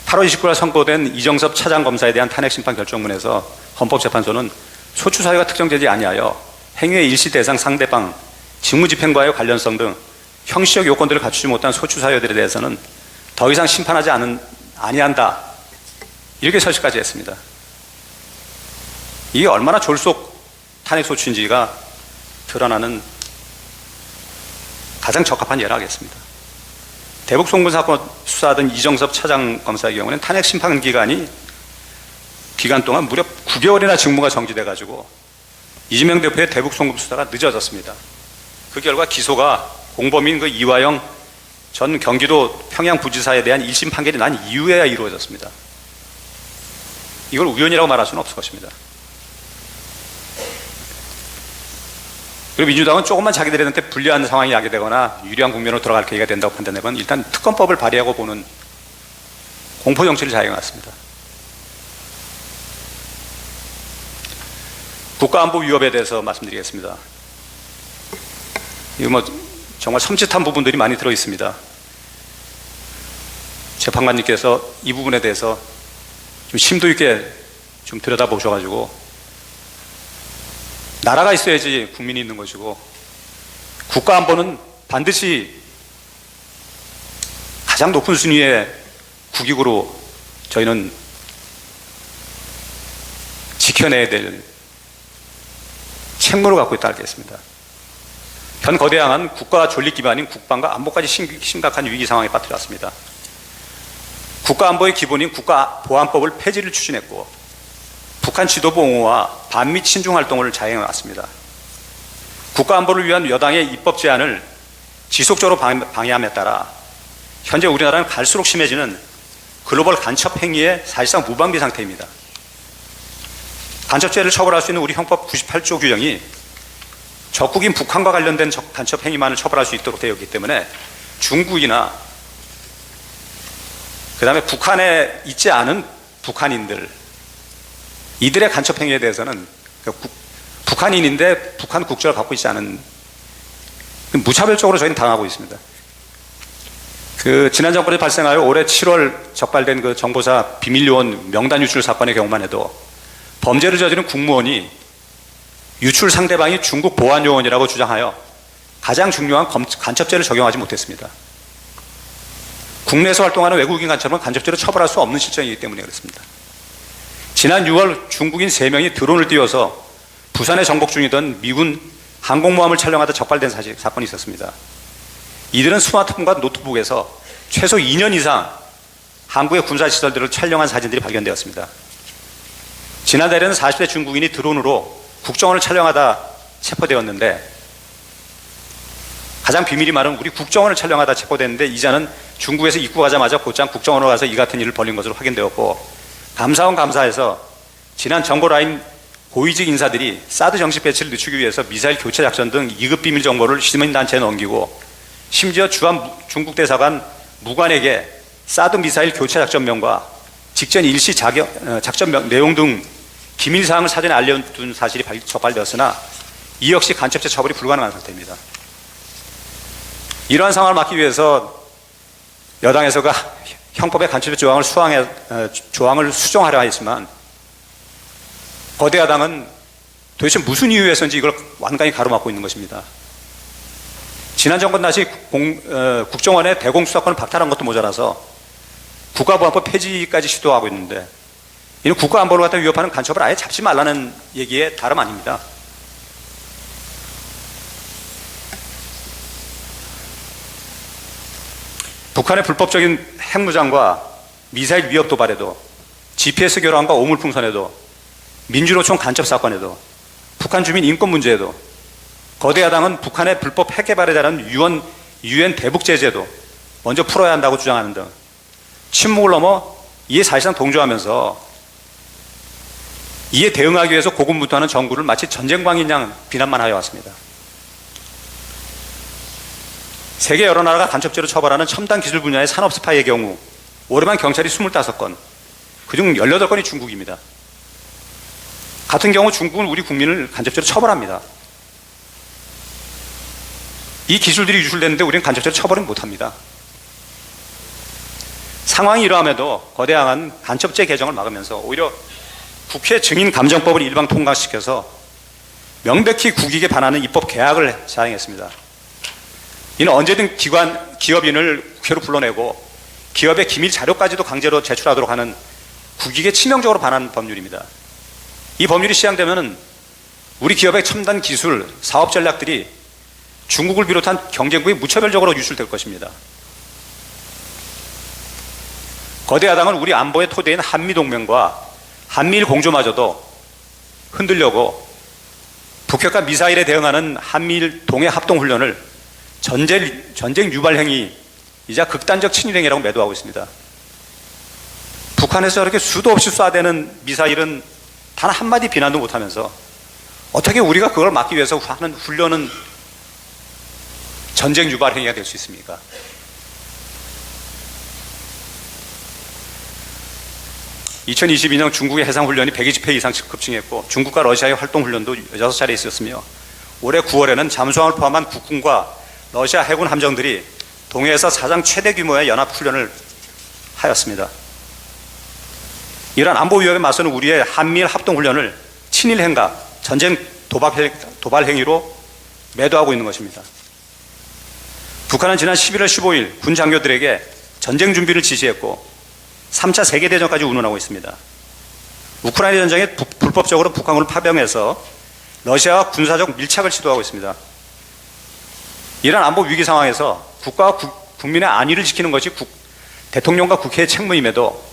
8월 29일 선고된 이정섭 차장검사에 대한 탄핵심판 결정문에서 헌법재판소는 소추사유가 특정되지 아니하여 행위의 일시 대상 상대방 직무집행과의 관련성 등 형식적 요건들을 갖추지 못한 소추사유들에 대해서는 더 이상 심판하지 아니한다 이렇게 설시까지 했습니다. 이게 얼마나 졸속 탄핵소추인지가 드러나는 가장 적합한 예라 하겠습니다. 대북 송금 사건 수사하던 이정섭 차장검사의 경우는 탄핵 심판 기간 동안 무려 9개월이나 직무가 정지돼 가지고 이재명 대표의 대북 송금 수사가 늦어졌습니다. 그 결과 기소가 공범인 그 이화영 전 경기도 평양부지사에 대한 1심 판결이 난 이후에야 이루어졌습니다. 이걸 우연이라고 말할 수는 없을 것입니다. 그리고 민주당은 조금만 자기들한테 불리한 상황이 야기되거나 유리한 국면으로 들어갈 계기가 된다고 판단하면 일단 특검법을 발의하고 보는 공포정치를 자행해왔습니다. 국가안보 위협에 대해서 말씀드리겠습니다. 이거 뭐 정말 섬찟한 부분들이 많이 들어 있습니다. 재판관님께서 이 부분에 대해서 좀 심도 있게 좀 들여다보셔가지고 나라가 있어야지 국민이 있는 것이고 국가안보는 반드시 가장 높은 순위의 국익으로 저희는 지켜내야 될 책무를 갖고 있다 하겠습니다. 현 거대한 국가 존립 기반인 국방과 안보까지 심각한 위기 상황에 빠뜨렸습니다. 국가안보의 기본인 국가보안법을 폐지를 추진했고 북한 지도부 옹호와 반미 친중 활동을 자행해왔습니다. 국가안보를 위한 여당의 입법 제안을 지속적으로 방해함에 따라 현재 우리나라는 갈수록 심해지는 글로벌 간첩 행위에 사실상 무방비 상태입니다. 간첩죄를 처벌할 수 있는 우리 형법 98조 규정이 적국인 북한과 관련된 간첩 행위만을 처벌할 수 있도록 되어 있기 때문에 중국이나 그 다음에 북한에 있지 않은 북한인들 이들의 간첩 행위에 대해서는 북한인인데 북한 국적을 갖고 있지 않은 무차별적으로 저희는 당하고 있습니다. 지난 정권에 발생하여 올해 7월 적발된 그 정보사 비밀요원 명단 유출 사건의 경우만 해도 범죄를 저지른 국무원이 유출 상대방이 중국 보안요원이라고 주장하여 가장 중요한 간첩죄를 적용하지 못했습니다. 국내에서 활동하는 외국인 간첩은 간첩죄로 처벌할 수 없는 실정이기 때문에 그렇습니다. 지난 6월 중국인 3명이 드론을 띄워서 부산에 정복 중이던 미군 항공모함을 촬영하다 적발된 사건이 있었습니다. 이들은 스마트폰과 노트북에서 최소 2년 이상 한국의 군사시설들을 촬영한 사진들이 발견되었습니다. 지난달에는 40대 중국인이 드론으로 국정원을 촬영하다 체포되었는데 가장 비밀이 많은 우리 국정원을 촬영하다 체포됐는데 이자는 중국에서 입국하자마자 곧장 국정원으로 가서 이 같은 일을 벌인 것으로 확인되었고 감사원 감사에서 지난 정보라인 고위직 인사들이 사드 정식 배치를 늦추기 위해서 미사일 교체 작전 등 2급 비밀 정보를 시민단체에 넘기고 심지어 주한 중국 대사관 무관에게 사드 미사일 교체 작전명과 직전 일시 작전 내용 등 기밀사항을 사전에 알려둔 사실이 적발되었으나 이 역시 간첩죄 처벌이 불가능한 상태입니다. 이러한 상황을 막기 위해서 여당에서가 형법의 간첩죄 조항을 수정하려 했지만 거대 야당은 도대체 무슨 이유에서인지 이걸 완강히 가로막고 있는 것입니다. 지난 정권 다시 국정원의 대공수사권을 박탈한 것도 모자라서 국가보안법 폐지까지 시도하고 있는데 이는 국가안보를 갖다 위협하는 간첩을 아예 잡지 말라는 얘기에 다름 아닙니다. 북한의 불법적인 핵무장과 미사일 위협 도발에도 GPS 교란과 오물풍선에도 민주노총 간첩 사건에도 북한 주민 인권 문제에도 거대 야당은 북한의 불법 핵 개발에 대한 유엔 대북 제재도 먼저 풀어야 한다고 주장하는 등 침묵을 넘어 이에 사실상 동조하면서 이에 대응하기 위해서 고군분투하는 정부를 마치 전쟁광인 양 비난만 하여 왔습니다. 세계 여러 나라가 간첩죄로 처벌하는 첨단 기술 분야의 산업 스파이의 경우 올해만 경찰이 25건, 그중 18건이 중국입니다. 같은 경우 중국은 우리 국민을 간접죄로 처벌합니다. 이 기술들이 유출되는데 우리는 간접죄로 처벌은 못합니다. 상황이 이러함에도 거대한 간첩죄 개정을 막으면서 오히려 국회 증인감정법을 일방 통과시켜서 명백히 국익에 반하는 입법 개혁을 자행했습니다. 이는 언제든 기업인을 국회로 불러내고 기업의 기밀 자료까지도 강제로 제출하도록 하는 국익에 치명적으로 반하는 법률입니다. 이 법률이 시행되면 우리 기업의 첨단 기술, 사업 전략들이 중국을 비롯한 경쟁국에 무차별적으로 유출될 것입니다. 거대 야당은 우리 안보의 토대인 한미동맹과 한미일 공조마저도 흔들려고 북핵과 미사일에 대응하는 한미일 동해 합동훈련을 전쟁 유발 행위이자 극단적 친일행위라고 매도하고 있습니다. 북한에서 저렇게 수도 없이 쏴대는 미사일은 단 한마디 비난도 못하면서 어떻게 우리가 그걸 막기 위해서 하는 훈련은 전쟁 유발 행위가 될 수 있습니까? (2022년) 중국의 해상훈련이 120회 이상 급증했고 중국과 러시아의 활동훈련도 6차례 있었으며 올해 9월에는 잠수함을 포함한 국군과 러시아 해군 함정들이 동해에서 사상 최대 규모의 연합훈련을 하였습니다. 이러한 안보 위협에 맞서는 우리의 한미일 합동훈련을 친일 행각, 전쟁 도발 행위로 매도하고 있는 것입니다. 북한은 지난 11월 15일 군 장교들에게 전쟁 준비를 지시했고 3차 세계대전까지 운운하고 있습니다. 우크라이나 전쟁에 불법적으로 북한군을 파병해서 러시아와 군사적 밀착을 시도하고 있습니다. 이런 안보 위기 상황에서 국가와 국민의 안위를 지키는 것이 대통령과 국회의 책무임에도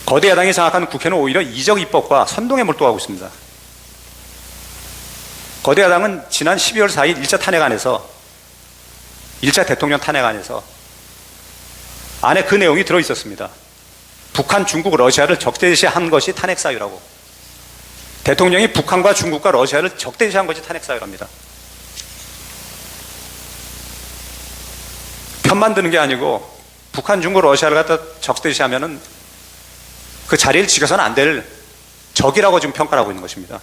거대 야당이 장악한 국회는 오히려 이적 입법과 선동에 몰두하고 있습니다. 거대 야당은 지난 12월 4일 1차 탄핵안에서 1차 대통령 탄핵안에서 안에 그 내용이 들어있었습니다. 북한, 중국, 러시아를 적대시한 것이 탄핵 사유라고. 대통령이 북한과 중국과 러시아를 적대시한 것이 탄핵 사유랍니다. 편 만드는 게 아니고 북한, 중국, 러시아를 갖다 적대시하면은 그 자리를 지켜서는 안 될 적이라고 지금 평가를 하고 있는 것입니다.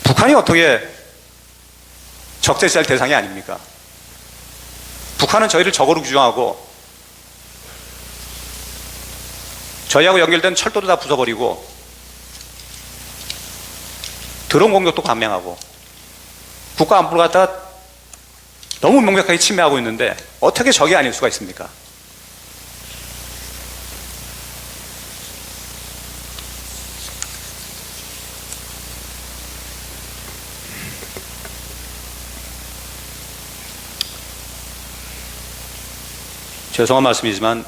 북한이 어떻게 적대시할 대상이 아닙니까? 북한은 저희를 적으로 규정하고 저희하고 연결된 철도도 다 부숴버리고 드론 공격도 감행하고 국가 안보를 갖다가 너무 명백하게 침해하고 있는데 어떻게 적이 아닐 수가 있습니까? 죄송한 말씀이지만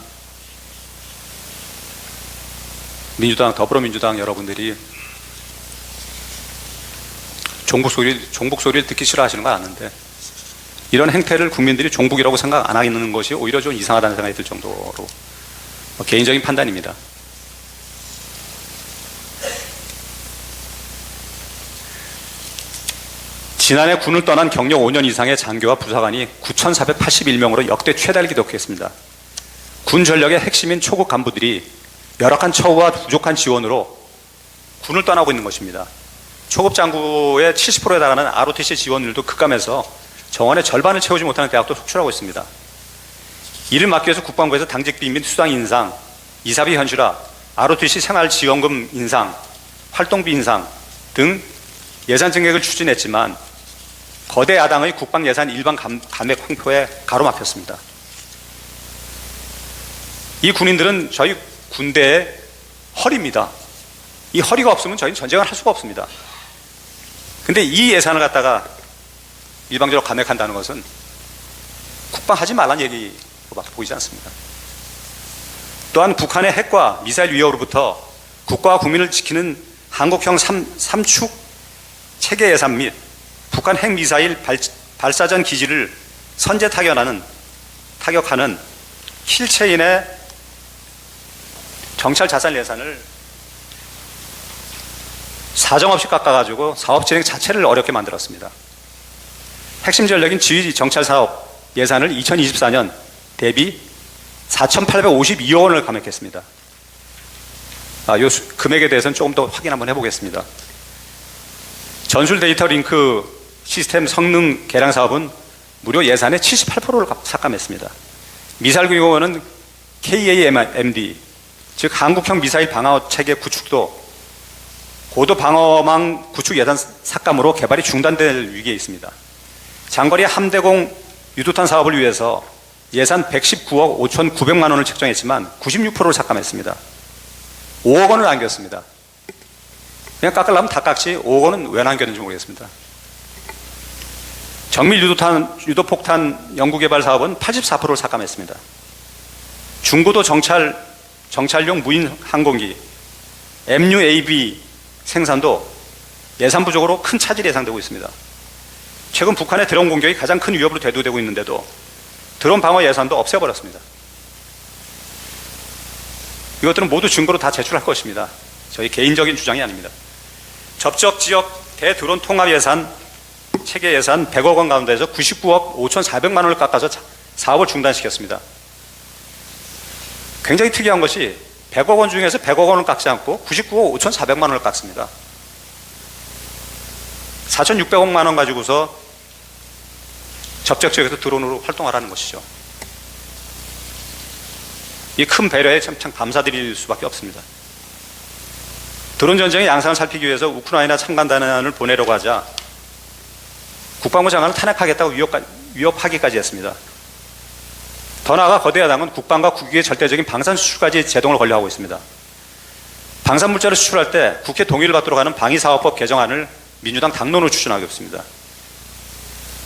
더불어민주당 여러분들이 종북 소리를 듣기 싫어하시는 거 아는데 이런 행태를 국민들이 종북이라고 생각 안 하는 것이 오히려 좀 이상하다는 생각이 들 정도로 개인적인 판단입니다. 지난해 군을 떠난 경력 5년 이상의 장교와 부사관이 9,481명으로 역대 최다를 기록했습니다. 군 전력의 핵심인 초급 간부들이 열악한 처우와 부족한 지원으로 군을 떠나고 있는 것입니다. 초급 장구의 70%에 달하는 ROTC 지원율도 급감해서 정원의 절반을 채우지 못하는 대학도 속출하고 있습니다. 이를 막기 위해서 국방부에서 당직비 및 수당 인상, 이사비 현실화, ROTC 생활지원금 인상, 활동비 인상 등 예산 증액을 추진했지만 거대 야당의 국방 예산 일반 감액 황표에 가로막혔습니다. 이 군인들은 저희 군대의 허리입니다. 이 허리가 없으면 저희는 전쟁을 할 수가 없습니다. 근데 이 예산을 갖다가 일방적으로 감액한다는 것은 국방하지 말라는 얘기로밖에 보이지 않습니다. 또한 북한의 핵과 미사일 위협으로부터 국가와 국민을 지키는 한국형 3축 체계 예산 및 북한 핵미사일 발사전 기지를 선제 타격하는 킬체인의 경찰 자산 예산을 사정없이 깎아가지고 사업 진행 자체를 어렵게 만들었습니다. 핵심 전력인 지휘 정찰 사업 예산을 2024년 대비 4,852억 원을 감액했습니다. 이 금액에 대해서는 조금 더 확인 한번 해보겠습니다. 전술 데이터 링크 시스템 성능 개량 사업은 무려 예산의 78%를 삭감했습니다. 미사일구역원은 KAMD, 즉 한국형 미사일 방어 체계 구축도 고도 방어망 구축 예산 삭감으로 개발이 중단될 위기에 있습니다. 장거리 함대공 유도탄 사업을 위해서 예산 119억 5,900만 원을 책정했지만 96%를 삭감했습니다. 5억 원을 남겼습니다. 그냥 깎으려면 다 깎지 5억 원은 왜 남겼는지 모르겠습니다. 정밀 유도폭탄 연구개발 사업은 84%를 삭감했습니다. 중고도 정찰용 무인 항공기 MUAV 생산도 예산 부족으로 큰 차질이 예상되고 있습니다. 최근 북한의 드론 공격이 가장 큰 위협으로 대두되고 있는데도 드론 방어 예산도 없애버렸습니다. 이것들은 모두 증거로 다 제출할 것입니다. 저희 개인적인 주장이 아닙니다. 접촉 지역 대드론 통합 예산 체계 예산 100억 원 가운데서 99억 5,400만 원을 깎아서 사업을 중단시켰습니다. 굉장히 특이한 것이 100억 원 중에서 100억 원을 깎지 않고 99억 5,400만 원을 깎습니다. 4,600억만 원 가지고서 접촉 지역에서 드론으로 활동하라는 것이죠. 이 큰 배려에 참 감사드릴 수밖에 없습니다. 드론 전쟁의 양상을 살피기 위해서 우크라이나 참관단을 보내려고 하자 국방부 장관을 탄핵하겠다고 위협하기까지 했습니다. 더 나아가 거대 야당은 국방과 국익의 절대적인 방산 수출까지 제동을 걸려하고 있습니다. 방산 물자를 수출할 때 국회 동의를 받도록 하는 방위사업법 개정안을 민주당 당론으로 추진하고 있습니다.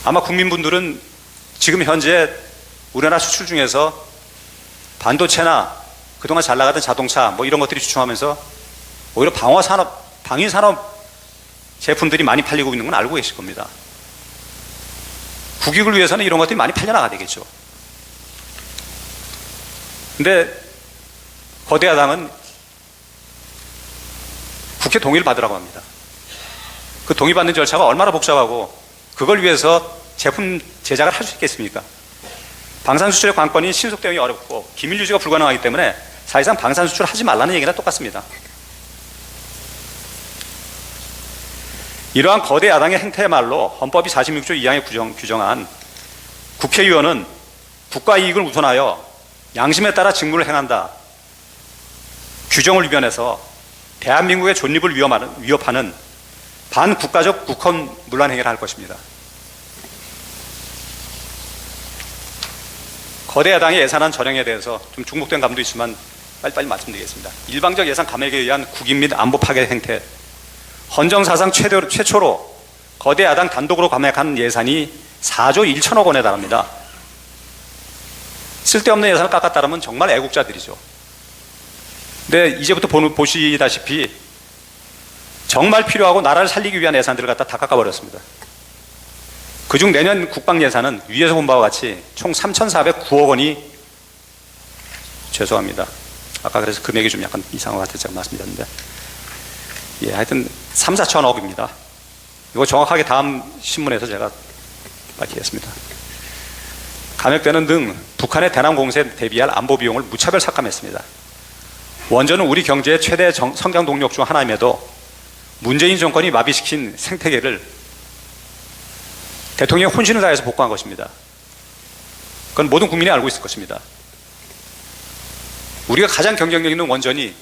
아마 국민분들은 지금 현재 우리나라 수출 중에서 반도체나 그동안 잘 나가던 자동차 이런 것들이 주춤하면서 오히려 방위산업 제품들이 많이 팔리고 있는 건 알고 계실 겁니다. 국익을 위해서는 이런 것들이 많이 팔려나가야 되겠죠. 근데 거대 야당은 국회 동의를 받으라고 합니다. 그 동의받는 절차가 얼마나 복잡하고 그걸 위해서 제품 제작을 할 수 있겠습니까? 방산 수출의 관건이 신속 대응이 어렵고 기밀 유지가 불가능하기 때문에 사실상 방산 수출을 하지 말라는 얘기나 똑같습니다. 이러한 거대 야당의 행태야말로 헌법이 46조 2항에 규정한 국회의원은 국가 이익을 우선하여 양심에 따라 직무를 행한다 규정을 위반해서 대한민국의 존립을 위협하는 반국가적 국헌 문란 행위를 할 것입니다. 거대 야당의 예산안 전형에 대해서 좀 중복된 감도 있지만 빨리빨리 말씀드리겠습니다. 일방적 예산 감액에 의한 국익 및 안보 파괴 행태, 헌정사상 최초로 거대 야당 단독으로 감액한 예산이 4조 1천억 원에 달합니다. 쓸데없는 예산을 깎았다면 정말 애국자들이죠. 근데 이제부터 보시다시피 정말 필요하고 나라를 살리기 위한 예산들을 갖다 다 깎아버렸습니다. 그중 내년 국방 예산은 위에서 본 바와 같이 총 3,409억 원이 죄송합니다. 아까 그래서 금액이 좀 약간 이상한 것 같아서 제가 말씀드렸는데 하여튼 3, 4천억입니다. 이거 정확하게 다음 신문에서 제가 밝히겠습니다. 감액되는 등 북한의 대남 공세에 대비할 안보 비용을 무차별 삭감했습니다. 원전은 우리 경제의 최대 성장 동력 중 하나임에도 문재인 정권이 마비시킨 생태계를 대통령의 혼신을 다해서 복구한 것입니다. 그건 모든 국민이 알고 있을 것입니다. 우리가 가장 경쟁력 있는 원전이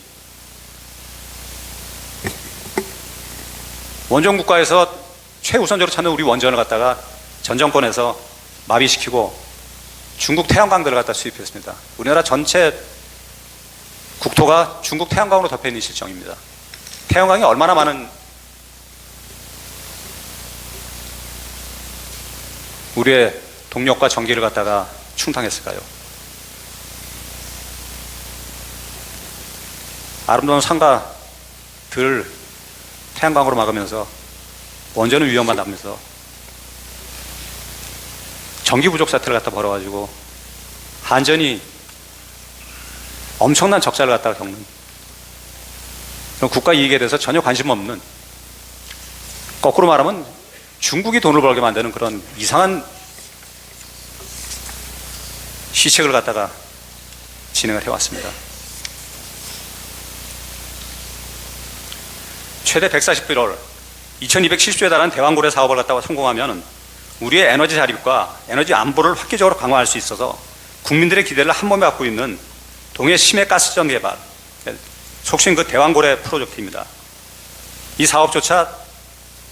원전 국가에서 최우선적으로 찾는 우리 원전을 갖다가 전 정권에서 마비시키고 중국 태양광들을 갖다 수입했습니다. 우리나라 전체 국토가 중국 태양광으로 덮여 있는 실정입니다. 태양광이 얼마나 많은 우리의 동력과 전기를 갖다가 충당했을까요? 아름다운 산과 들을 태양광으로 막으면서 원전은 위험만 나면서 전기 부족 사태를 갖다 벌어가지고 한전이 엄청난 적자를 갖다가 겪는 국가 이익에 대해서 전혀 관심 없는, 거꾸로 말하면 중국이 돈을 벌게 만드는 그런 이상한 시책을 갖다가 진행을 해왔습니다. 최대 140불, 2270조에 달하는 대왕고래 사업을 갖다가 성공하면 우리의 에너지 자립과 에너지 안보를 획기적으로 강화할 수 있어서 국민들의 기대를 한 몸에 안고 있는 동해 심해 가스전 개발, 속칭 그 대왕고래 프로젝트입니다. 이 사업조차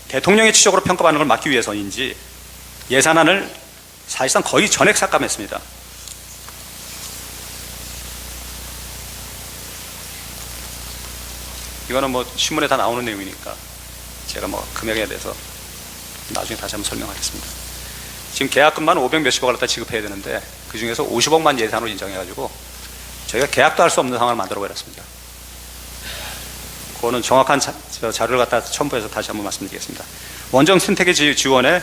대통령의 지적으로 평가받는 걸 막기 위해서인지 예산안을 사실상 거의 전액 삭감했습니다. 이거는 뭐 신문에 다 나오는 내용이니까 제가 뭐 금액에 대해서 나중에 다시 한번 설명하겠습니다. 지금 계약금만 500 몇십억을 갖다 지급해야 되는데 그 중에서 50억만 예산으로 인정해가지고 저희가 계약도 할 수 없는 상황을 만들어 버렸습니다. 그거는 정확한 자료를 갖다 첨부해서 다시 한번 말씀드리겠습니다. 원전 생태계 지원에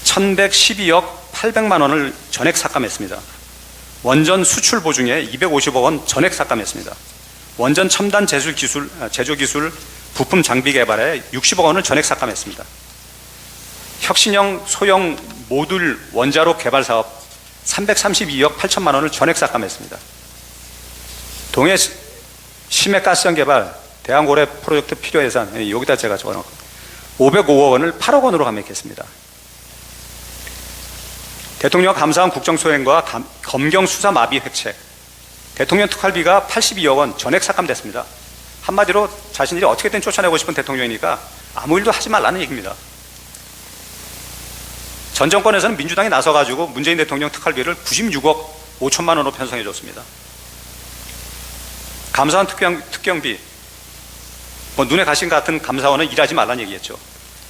1112억 800만 원을 전액 삭감했습니다. 원전 수출 보증에 250억 원 전액 삭감했습니다. 원전 첨단 제조기술 부품 장비 개발에 60억 원을 전액 삭감했습니다. 혁신형 소형 모듈 원자로 개발 사업 332억 8천만 원을 전액 삭감했습니다. 동해 심해가스전 개발 대왕고래 프로젝트 필요 예산, 여기다 제가 적어놓고 505억 원을 8억 원으로 감액했습니다. 대통령 감사원 국정수행과 검경 수사 마비 획책, 대통령 특활비가 82억 원 전액 삭감됐습니다. 한마디로 자신들이 어떻게든 쫓아내고 싶은 대통령이니까 아무 일도 하지 말라는 얘기입니다. 전 정권에서는 민주당이 나서가지고 문재인 대통령 특활비를 96억 5천만 원으로 편성해 줬습니다. 감사원 특경비, 뭐 눈에 가신 같은 감사원은 일하지 말라는 얘기였죠.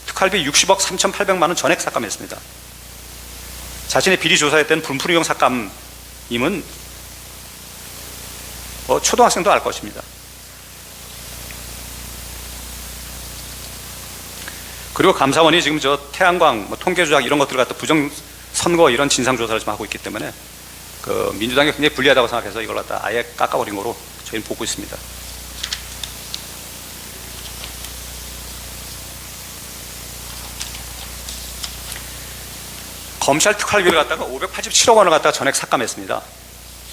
특활비 60억 3,800만 원 전액 삭감했습니다. 자신의 비리 조사했던 분풀이용 삭감임은 초등학생도 알 것입니다. 그리고 감사원이 지금 태양광, 통계 조작 이런 것들을 갖다 부정 선거 이런 진상 조사를 좀 하고 있기 때문에 그 민주당이 굉장히 불리하다고 생각해서 이걸 갖다 아예 깎아버린 거로 저희는 보고 있습니다. 검찰 특활비를 갖다가 587억 원을 갖다가 전액 삭감했습니다.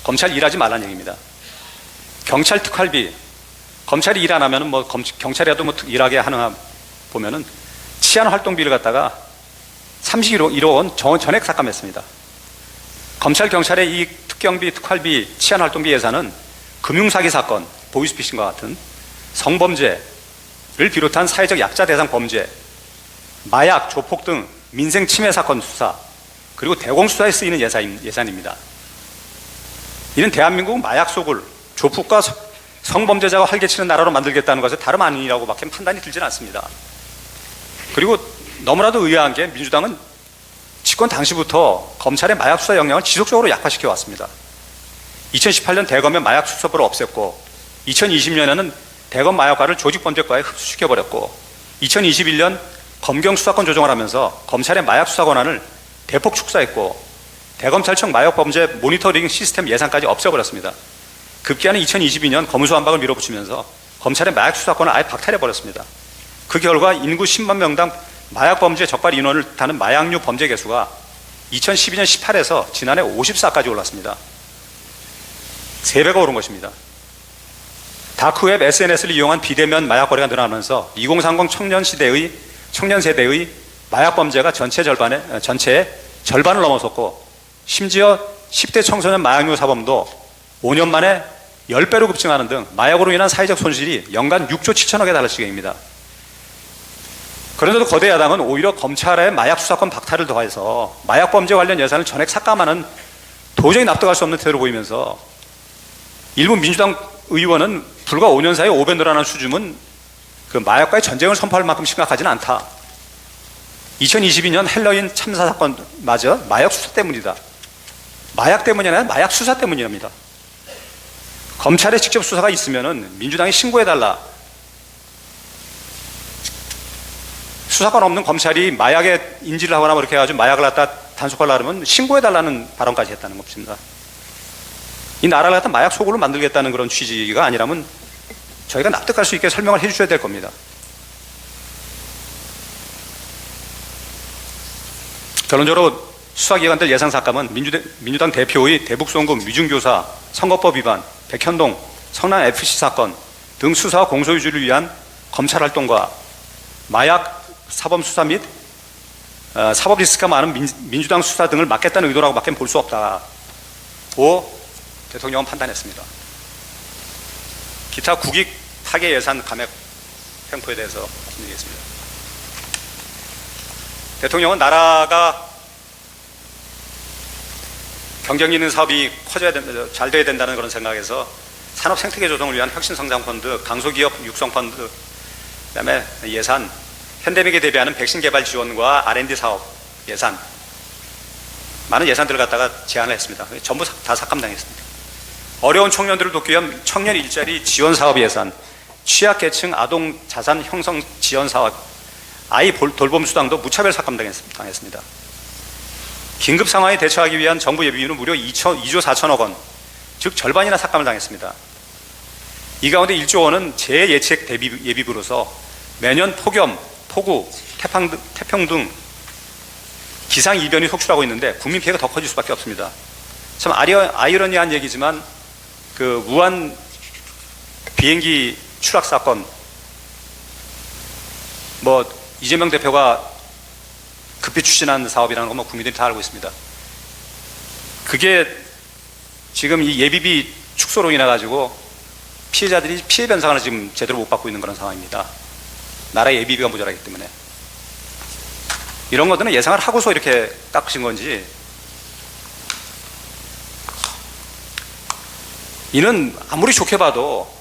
검찰 일하지 말라는 얘기입니다. 경찰 특활비, 검찰이 일 안 하면은 경찰이라도 일하게 하나 보면은 치안 활동비를 갖다가 31억 원 전액 삭감했습니다. 검찰 경찰의 이 특경비, 특활비, 치안 활동비 예산은 금융사기 사건, 보이스피싱과 같은 성범죄를 비롯한 사회적 약자 대상 범죄, 마약, 조폭 등 민생 침해 사건 수사, 그리고 대공수사에 쓰이는 예산입니다. 이는 대한민국 마약 속을 조폭과 성범죄자가 활개치는 나라로 만들겠다는 것에 다름 아니라고 밖에 판단이 들지는 않습니다. 그리고 너무나도 의아한 게 민주당은 집권 당시부터 검찰의 마약 수사 역량을 지속적으로 약화시켜 왔습니다. 2018년 대검의 마약 수사부를 없앴고 2020년에는 대검 마약과를 조직범죄과에 흡수시켜버렸고 2021년 검경 수사권 조정을 하면서 검찰의 마약 수사 권한을 대폭 축소했고 대검찰청 마약범죄 모니터링 시스템 예산까지 없애버렸습니다. 급기야는 2022년 검수완박을 밀어붙이면서 검찰의 마약 수사권을 아예 박탈해버렸습니다. 그 결과 인구 10만 명당 마약범죄 적발 인원을 타는 마약류 범죄 개수가 2012년 18에서 지난해 54까지 올랐습니다. 3배가 오른 것입니다. 다크웹 SNS를 이용한 비대면 마약 거래가 늘어나면서 2030 청년 세대의 마약 범죄가 전체의 절반을 넘어섰고 심지어 10대 청소년 마약류 사범도 5년 만에 10배로 급증하는 등 마약으로 인한 사회적 손실이 연간 6조 7천억에 달할 지경입니다. 그런데도 거대 야당은 오히려 검찰의 마약 수사권 박탈을 더해서 마약 범죄 관련 예산을 전액 삭감하는 도저히 납득할 수 없는 태도를 보이면서 일부 민주당 의원은 불과 5년 사이에 5배 늘어난 수준은 그 마약과의 전쟁을 선포할 만큼 심각하지는 않다. 2022년 헬로윈 참사 사건마저 마약 수사 때문이다. 마약 때문이 아니라 마약 수사 때문이랍니다. 검찰의 직접 수사가 있으면은 민주당이 신고해달라. 수사권 없는 검찰이 마약에 인지를 하거나 그렇게 해가지고 마약을 갖다 단속하려고 하면 신고해달라는 발언까지 했다는 것입니다. 이 나라를 갖다 마약 소굴로 만들겠다는 그런 취지가 아니라면 저희가 납득할 수 있게 설명을 해 주셔야 될 겁니다. 결론적으로 수사기관들 예상삭감은 민주당 대표의 대북송금, 위중교사, 선거법 위반, 백현동, 성남FC 사건 등 수사와 공소유지를 위한 검찰활동과 마약 사범 수사 및 사법 리스크가 많은 민주당 수사 등을 막겠다는 의도라고 밖에 볼 수 없다고 대통령은 판단했습니다. 기타 국익 타계 예산 감액 횡포에 대해서 말씀드리겠습니다. 대통령은 나라가 경쟁력 있는 사업이 커져야 된다, 잘 돼야 된다는 그런 생각에서 산업 생태계 조성을 위한 혁신성장펀드, 강소기업 육성펀드, 그다음에 예산, 현대맥에 대비하는 백신 개발 지원과 R&D 사업 예산, 많은 예산들을 갖다가 제안을 했습니다. 전부 다 삭감당했습니다. 어려운 청년들을 돕기 위한 청년 일자리 지원 사업 예산, 취약계층 아동 자산 형성 지원 사업, 아이 돌봄 수당도 무차별 삭감당했습니다. 긴급 상황에 대처하기 위한 정부 예비비는 무려 2조 4천억 원, 즉 절반이나 삭감을 당했습니다. 이 가운데 1조 원은 재예책 대비 예비비로서 매년 폭염, 폭우, 태평 등 기상이변이 속출하고 있는데 국민 피해가 더 커질 수밖에 없습니다. 참 아이러니한 얘기지만 그 무한 비행기 추락 사건, 뭐 이재명 대표가 급히 추진한 사업이라는 건 뭐 국민들이 다 알고 있습니다. 그게 지금 이 예비비 축소로 인해 가지고 피해자들이 피해 변상을 지금 제대로 못 받고 있는 그런 상황입니다. 나라 예비비가 모자라기 때문에. 이런 것들은 예상을 하고서 이렇게 깎으신 건지, 이는 아무리 좋게 봐도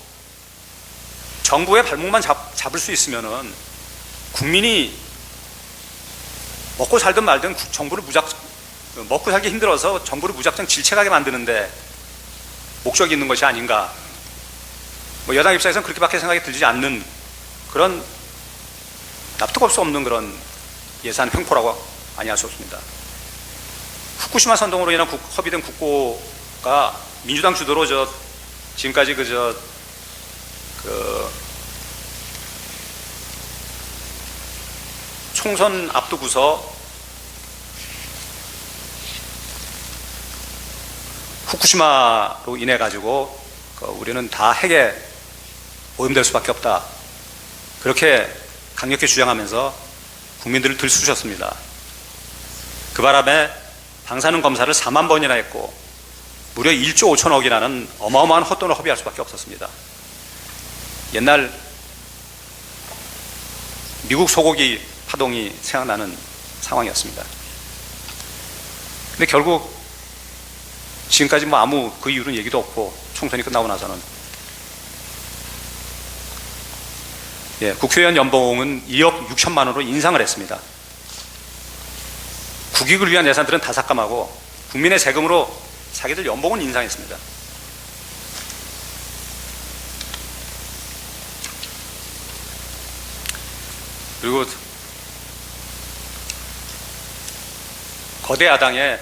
정부의 발목만 잡을 수 있으면은 국민이 먹고 살든 말든 정부를 먹고 살기 힘들어서 정부를 무작정 질책하게 만드는데 목적이 있는 것이 아닌가. 뭐 여당 입장에서는 그렇게밖에 생각이 들지 않는 그런 납득할 수 없는 그런 예산 횡포라고 아니할 수 없습니다. 후쿠시마 선동으로 인한 허비된 국고가 민주당 주도로 지금까지 총선 앞두고서 후쿠시마로 인해 가지고 우리는 다 핵에 오염될 수밖에 없다, 그렇게 강력히 주장하면서 국민들을 들쑤셨습니다. 그 바람에 방사능 검사를 4만 번이나 했고 무려 1조 5천억이라는 어마어마한 헛돈을 허비할 수밖에 없었습니다. 옛날 미국 소고기 파동이 생각나는 상황이었습니다. 근데 결국 지금까지 뭐 아무 그 이유는 얘기도 없고 총선이 끝나고 나서는 국회의원 연봉은 2억 6천만 원으로 인상을 했습니다. 국익을 위한 예산들은 다 삭감하고 국민의 세금으로 자기들 연봉은 인상했습니다. 그리고 거대 야당의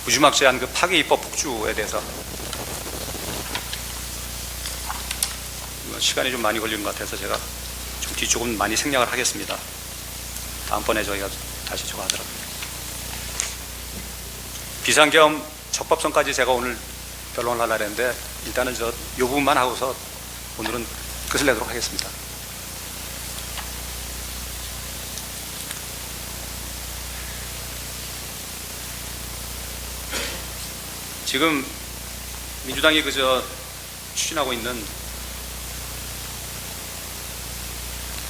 무지막지한 그 파괴 입법 폭주에 대해서 시간이 좀 많이 걸리는 것 같아서 제가 좀 뒤쪽은 많이 생략을 하겠습니다. 다음번에 저희가 다시 저거 하더라고요. 비상계엄 적법성까지 제가 오늘 변론을 하려고 했는데 일단은 이 부분만 하고서 오늘은 끝을 내도록 하겠습니다. 지금 민주당이 추진하고 있는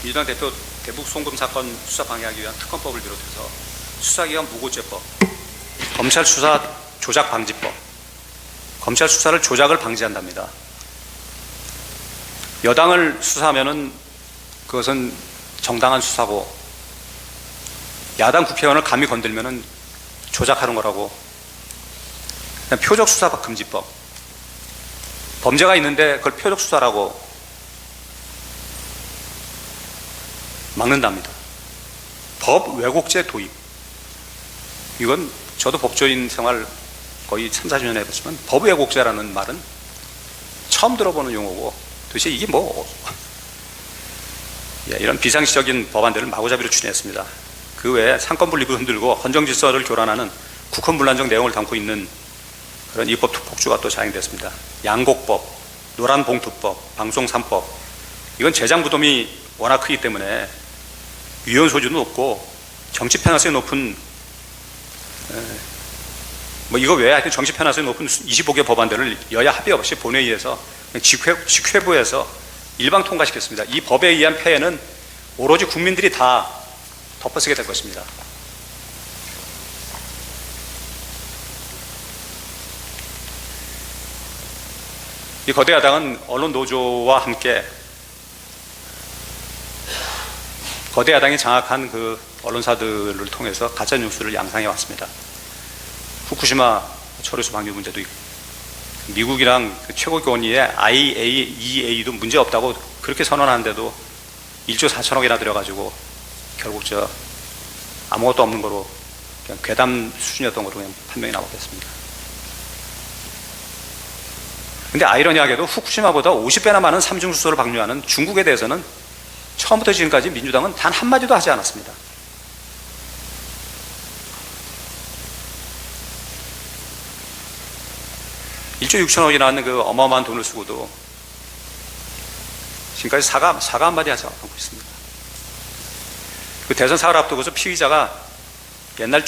민주당 대표 대북 송금 사건 수사 방해하기 위한 특검법을 비롯해서 수사기관 무고죄법, 검찰 수사 조작 방지법, 검찰 수사를 조작을 방지한답니다. 여당을 수사하면은 그것은 정당한 수사고, 야당 국회의원을 감히 건들면은 조작하는 거라고. 표적 수사 금지법, 범죄가 있는데 그걸 표적 수사라고 막는답니다. 법 왜곡죄 도입, 이건 저도 법조인 생활 거의 3, 4년 해봤지만 법 왜곡죄라는 말은 처음 들어보는 용어고 도대체 이게 뭐 예, 이런 비상식적인 법안들을 마구잡이로 추진했습니다. 그 외에 상권분립을 흔들고 헌정질서를 교란하는 국헌불란정 내용을 담고 있는 그런 입법 폭주가 또 자행됐습니다. 양곡법, 노란봉투법, 방송 3법, 이건 재장 부담이 워낙 크기 때문에 위헌 소지도 높고 정치 편향성이 높은 뭐 이거 외에 하여튼 정치 편향성이 높은 25개 법안들을 여야 합의 없이 본회의에서 직회부에서 일방 통과시켰습니다. 이 법에 의한 폐해는 오로지 국민들이 다 덮어쓰게 될 것입니다. 이 거대 야당은 언론 노조와 함께 거대 야당이 장악한 그 언론사들을 통해서 가짜 뉴스를 양상해 왔습니다. 후쿠시마 처리수 방류 문제도 있고, 미국이랑 그 최고권위의 IAEA도 문제 없다고 그렇게 선언하는데도 1조 4천억이나 들여가지고 결국 아무것도 없는 거로 그냥 괴담 수준이었던 거로 그냥 판명이 나오겠습니다. 근데 아이러니하게도 후쿠시마보다 50배나 많은 삼중수소를 방류하는 중국에 대해서는 처음부터 지금까지 민주당은 단 한마디도 하지 않았습니다. (1조 6천억이) 나왔는 그 어마어마한 돈을 쓰고도 지금까지 사과 한마디 하지 않고 있습니다. 그 대선 사과를 앞두고서 피의자가 옛날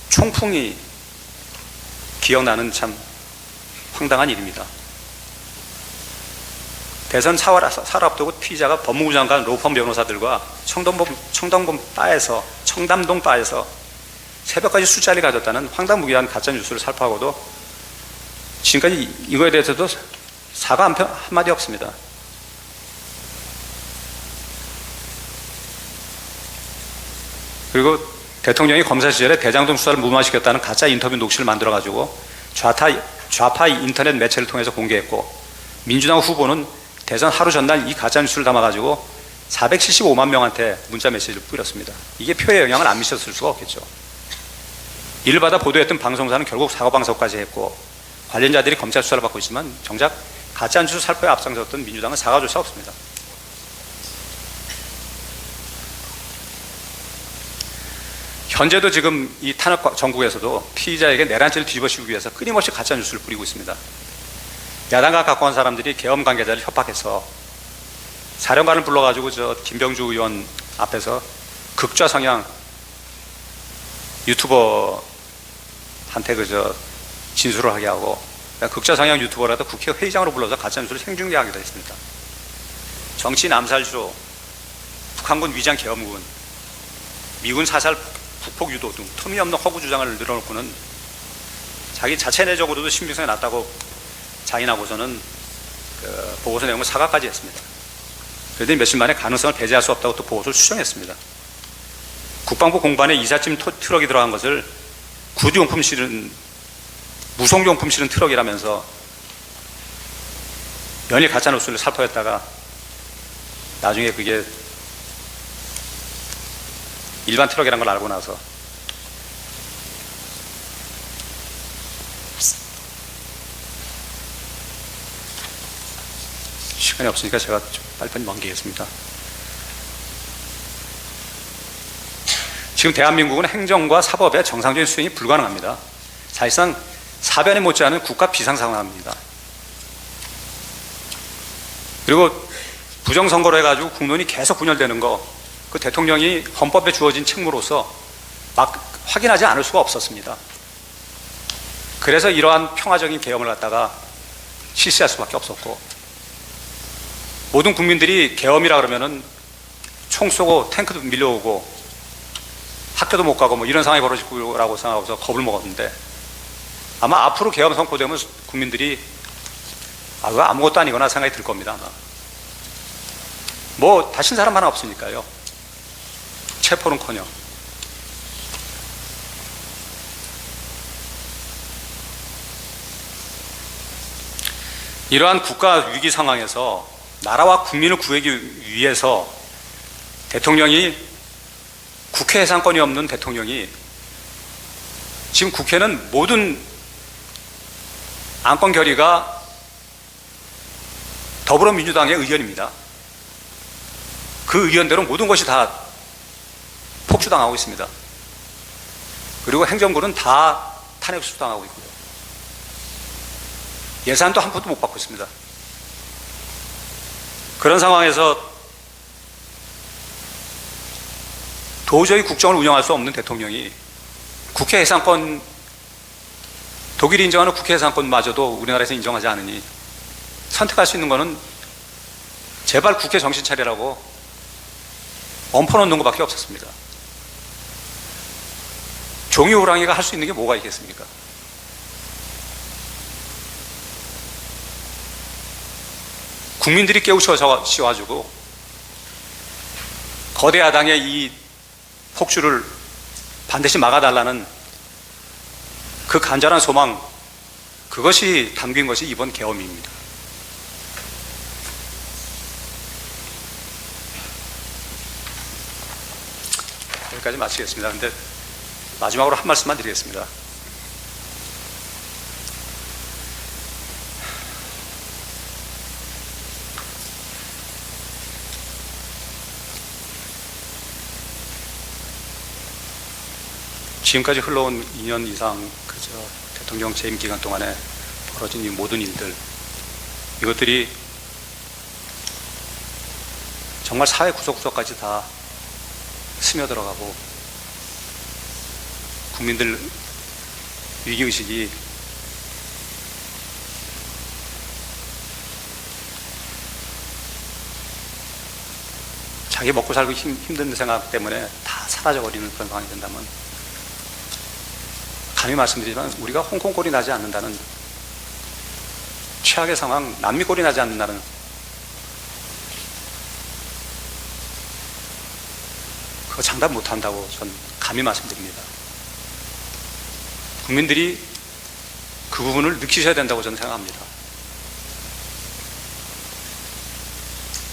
총풍이 기억나는 참 황당한 일입니다. 대선 사과를 앞두고 피의자가 법무부 장관 로펌 변호사들과 청담동 바에서 새벽까지 술자리를 가졌다는 황당무계한 가짜 뉴스를 살포하고도 지금까지 이거에 대해서도 사과 한마디 없습니다. 그리고 대통령이 검사 시절에 대장동 수사를 무마시켰다는 가짜 인터뷰 녹취를 만들어가지고 좌파 인터넷 매체를 통해서 공개했고, 민주당 후보는 대선 하루 전날 이 가짜 뉴스를 담아가지고 475만 명한테 문자 메시지를 뿌렸습니다. 이게 표에 영향을 안 미쳤을 수가 없겠죠. 이를 받아 보도했던 방송사는 결국 사과방송까지 했고, 관련자들이 검찰 수사를 받고 있지만 정작 가짜 뉴스 살포에 앞장섰던 민주당은 사과조차 없습니다. 현재도 지금 이 탄압 전국에서도 피의자에게 내란죄를 뒤집어씌우기 위해서 끊임없이 가짜 뉴스를 뿌리고 있습니다. 야당과 가까운 사람들이 계엄 관계자를 협박해서 사령관을 불러가지고 김병주 의원 앞에서 극좌 성향 유튜버한테 진술을 하게 하고, 극좌 성향 유튜버라도 국회 회의장으로 불러서 가짜 뉴스를 생중계하기도 했습니다. 정치인 암살주로, 북한군 위장 계엄군, 미군 사살 북폭 유도 등 터무니없는 허구 주장을 늘어놓고는 자기 자체 내적으로도 신빙성이 낮다고 자인하고서는 보고서 내용을 사과까지 했습니다. 그런데 며칠 만에 가능성을 배제할 수 없다고 또 보고서를 수정했습니다. 국방부 공반에 이삿짐 트럭이 들어간 것을 구두용품 실은 무송용품 실은 트럭이라면서 연일 가짜 뉴스를 살포했다가 나중에 그게 일반 트럭이라는 걸 알고 나서 시간이 없으니까 제가 좀 빨리빨리 넘기겠습니다. 지금 대한민국은 행정과 사법의 정상적인 수행이 불가능합니다. 사실상 사변에 못지않은 국가 비상상황입니다. 그리고 부정선거로 해가지고 국론이 계속 분열되는 거, 그 대통령이 헌법에 주어진 책무로서 막 확인하지 않을 수가 없었습니다. 그래서 이러한 평화적인 계엄을 갖다가 실시할 수밖에 없었고, 모든 국민들이 계엄이라 그러면은 총 쏘고 탱크도 밀려오고 학교도 못 가고 뭐 이런 상황이 벌어질 거라고 생각하고서 겁을 먹었는데, 아마 앞으로 계엄 선포되면 국민들이 그거 아무것도 아니거나 생각이 들 겁니다. 아마. 뭐 다친 사람 하나 없으니까요. 체포는커녕. 이러한 국가 위기 상황에서 나라와 국민을 구하기 위해서 대통령이, 국회 해상권이 없는 대통령이, 지금 국회는 모든 안건 결의가 더불어민주당의 의견입니다. 그 의견대로 모든 것이 다 폭주당하고 있습니다. 그리고 행정부는 다 탄핵 수당하고 있고요. 예산도 한 푼도 못 받고 있습니다. 그런 상황에서 도저히 국정을 운영할 수 없는 대통령이 국회 예산권, 독일이 인정하는 국회 예산권마저도 우리나라에서 인정하지 않으니 선택할 수 있는 거는 제발 국회 정신 차리라고 엎어놓는 것밖에 없었습니다. 종이 호랑이가 할 수 있는 게 뭐가 있겠습니까? 국민들이 깨우쳐져가지고 거대 야당의 이 폭주를 반드시 막아달라는 그 간절한 소망, 그것이 담긴 것이 이번 계엄입니다. 여기까지 마치겠습니다. 근데 마지막으로 한 말씀만 드리겠습니다. 지금까지 흘러온 2년 이상 대통령 재임 기간 동안에 벌어진 이 모든 일들, 이것들이 정말 사회 구석구석까지 다 스며들어가고 국민들 위기의식이 자기 먹고 살기 힘든 생각 때문에 다 사라져버리는 그런 상황이 된다면, 감히 말씀드리지만 우리가 홍콩 꼴이 나지 않는다는, 최악의 상황 남미 꼴이 나지 않는다는, 그거 장담 못한다고 전 감히 말씀드립니다. 국민들이 그 부분을 느끼셔야 된다고 저는 생각합니다.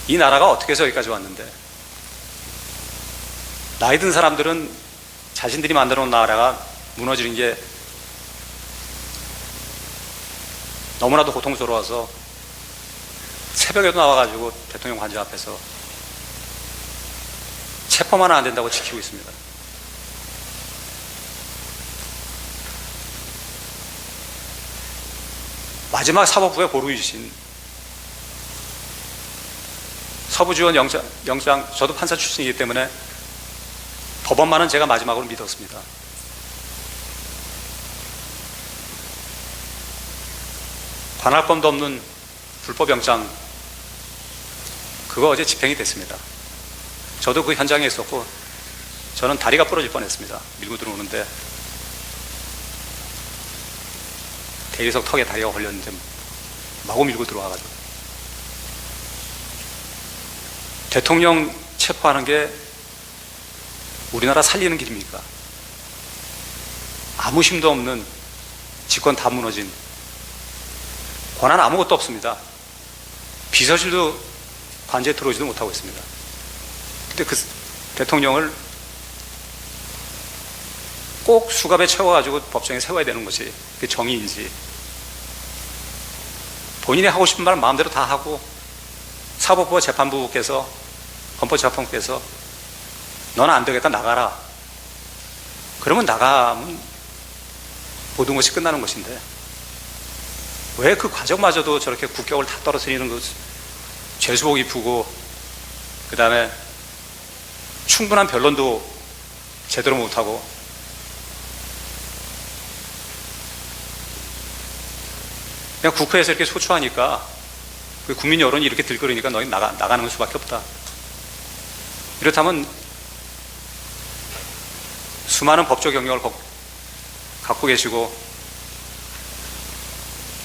이 나라가 어떻게 해서 여기까지 왔는데, 나이 든 사람들은 자신들이 만들어 놓은 나라가 무너지는 게 너무나도 고통스러워서 새벽에도 나와가지고 대통령 관저 앞에서 체포만 안 된다고 지키고 있습니다. 마지막 사법부의 보루이신 서부지원 영장, 저도 판사 출신이기 때문에 법원만은 제가 마지막으로 믿었습니다. 관할법도 없는 불법영장, 그거 어제 집행이 됐습니다. 저도 그 현장에 있었고 저는 다리가 부러질 뻔했습니다. 밀고 들어오는데 대리석 턱에 다리가 걸렸는데 마구 밀고 들어와가지고, 대통령 체포하는 게 우리나라 살리는 길입니까? 아무 힘도 없는, 집권 다 무너진, 권한 아무것도 없습니다. 비서실도 관저에 들어오지도 못하고 있습니다. 근데 그 대통령을 꼭 수갑에 채워가지고 법정에 세워야 되는 것이 그게 정의인지, 본인이 하고 싶은 말 마음대로 다 하고 사법부와 재판부께서, 헌법재판부께서 너는 안 되겠다, 나가라, 그러면 나가면 모든 것이 끝나는 것인데, 왜 그 과정마저도 저렇게 국격을 다 떨어뜨리는 것, 죄수복 입히고 그 다음에 충분한 변론도 제대로 못하고, 그냥 국회에서 이렇게 소추하니까 국민 여론이 이렇게 들끓으니까 너희 나가는 수밖에 없다. 이렇다면 수많은 법조 경력을 갖고 계시고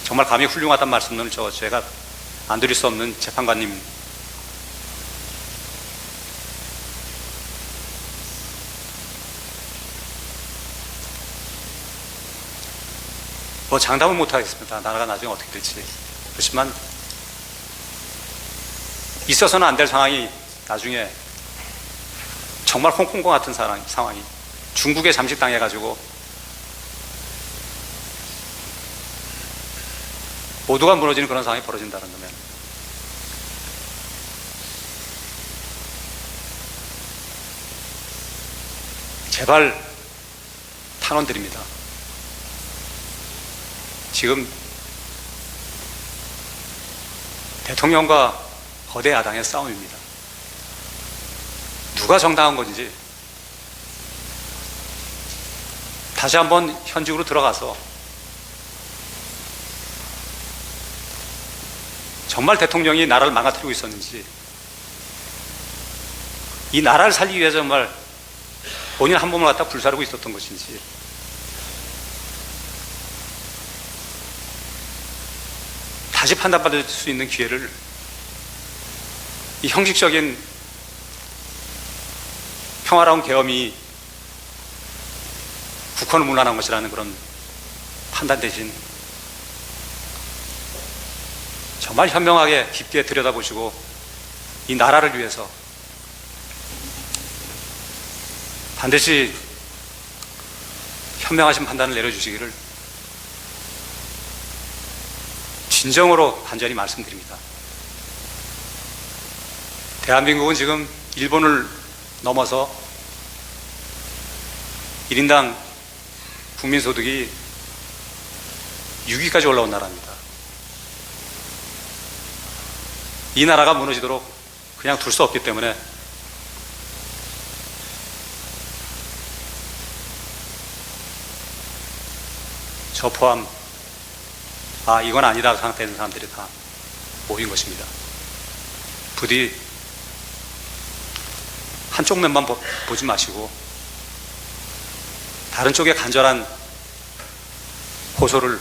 정말 감히 훌륭하다는 말씀을 제가 안 드릴 수 없는 재판관님, 뭐 장담은 못하겠습니다. 나라가 나중에 어떻게 될지. 그렇지만 있어서는 안 될 상황이 나중에 정말 홍콩과 같은 상황이 중국에 잠식당해가지고 모두가 무너지는 그런 상황이 벌어진다는 거면 제발 탄원드립니다. 지금 대통령과 거대 야당의 싸움입니다. 누가 정당한 건지 다시 한번 현직으로 들어가서 정말 대통령이 나라를 망가뜨리고 있었는지, 이 나라를 살리기 위해서 정말 본인 한 몸을 갖다 불사르고 있었던 것인지, 다시 판단받을 수 있는 기회를 이 형식적인 평화로운 계엄이 국헌을 무난한 것이라는 그런 판단 대신 정말 현명하게 깊게 들여다보시고 이 나라를 위해서 반드시 현명하신 판단을 내려주시기를 진정으로 간절히 말씀드립니다. 대한민국은 지금 일본을 넘어서 1인당 국민소득이 6위까지 올라온 나라입니다. 이 나라가 무너지도록 그냥 둘 수 없기 때문에 저 포함 이건 아니다 생각되는 사람들이 다 모인 것입니다. 부디 한쪽 면만 보지 마시고 다른 쪽의 간절한 호소를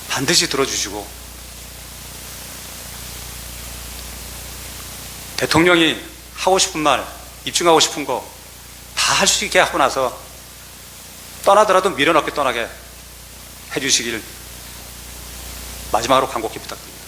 반드시 들어주시고 대통령이 하고 싶은 말, 입증하고 싶은 거 다 할 수 있게 하고 나서 떠나더라도 미련 없게 떠나게 해주시길 마지막으로 간곡히 부탁드립니다.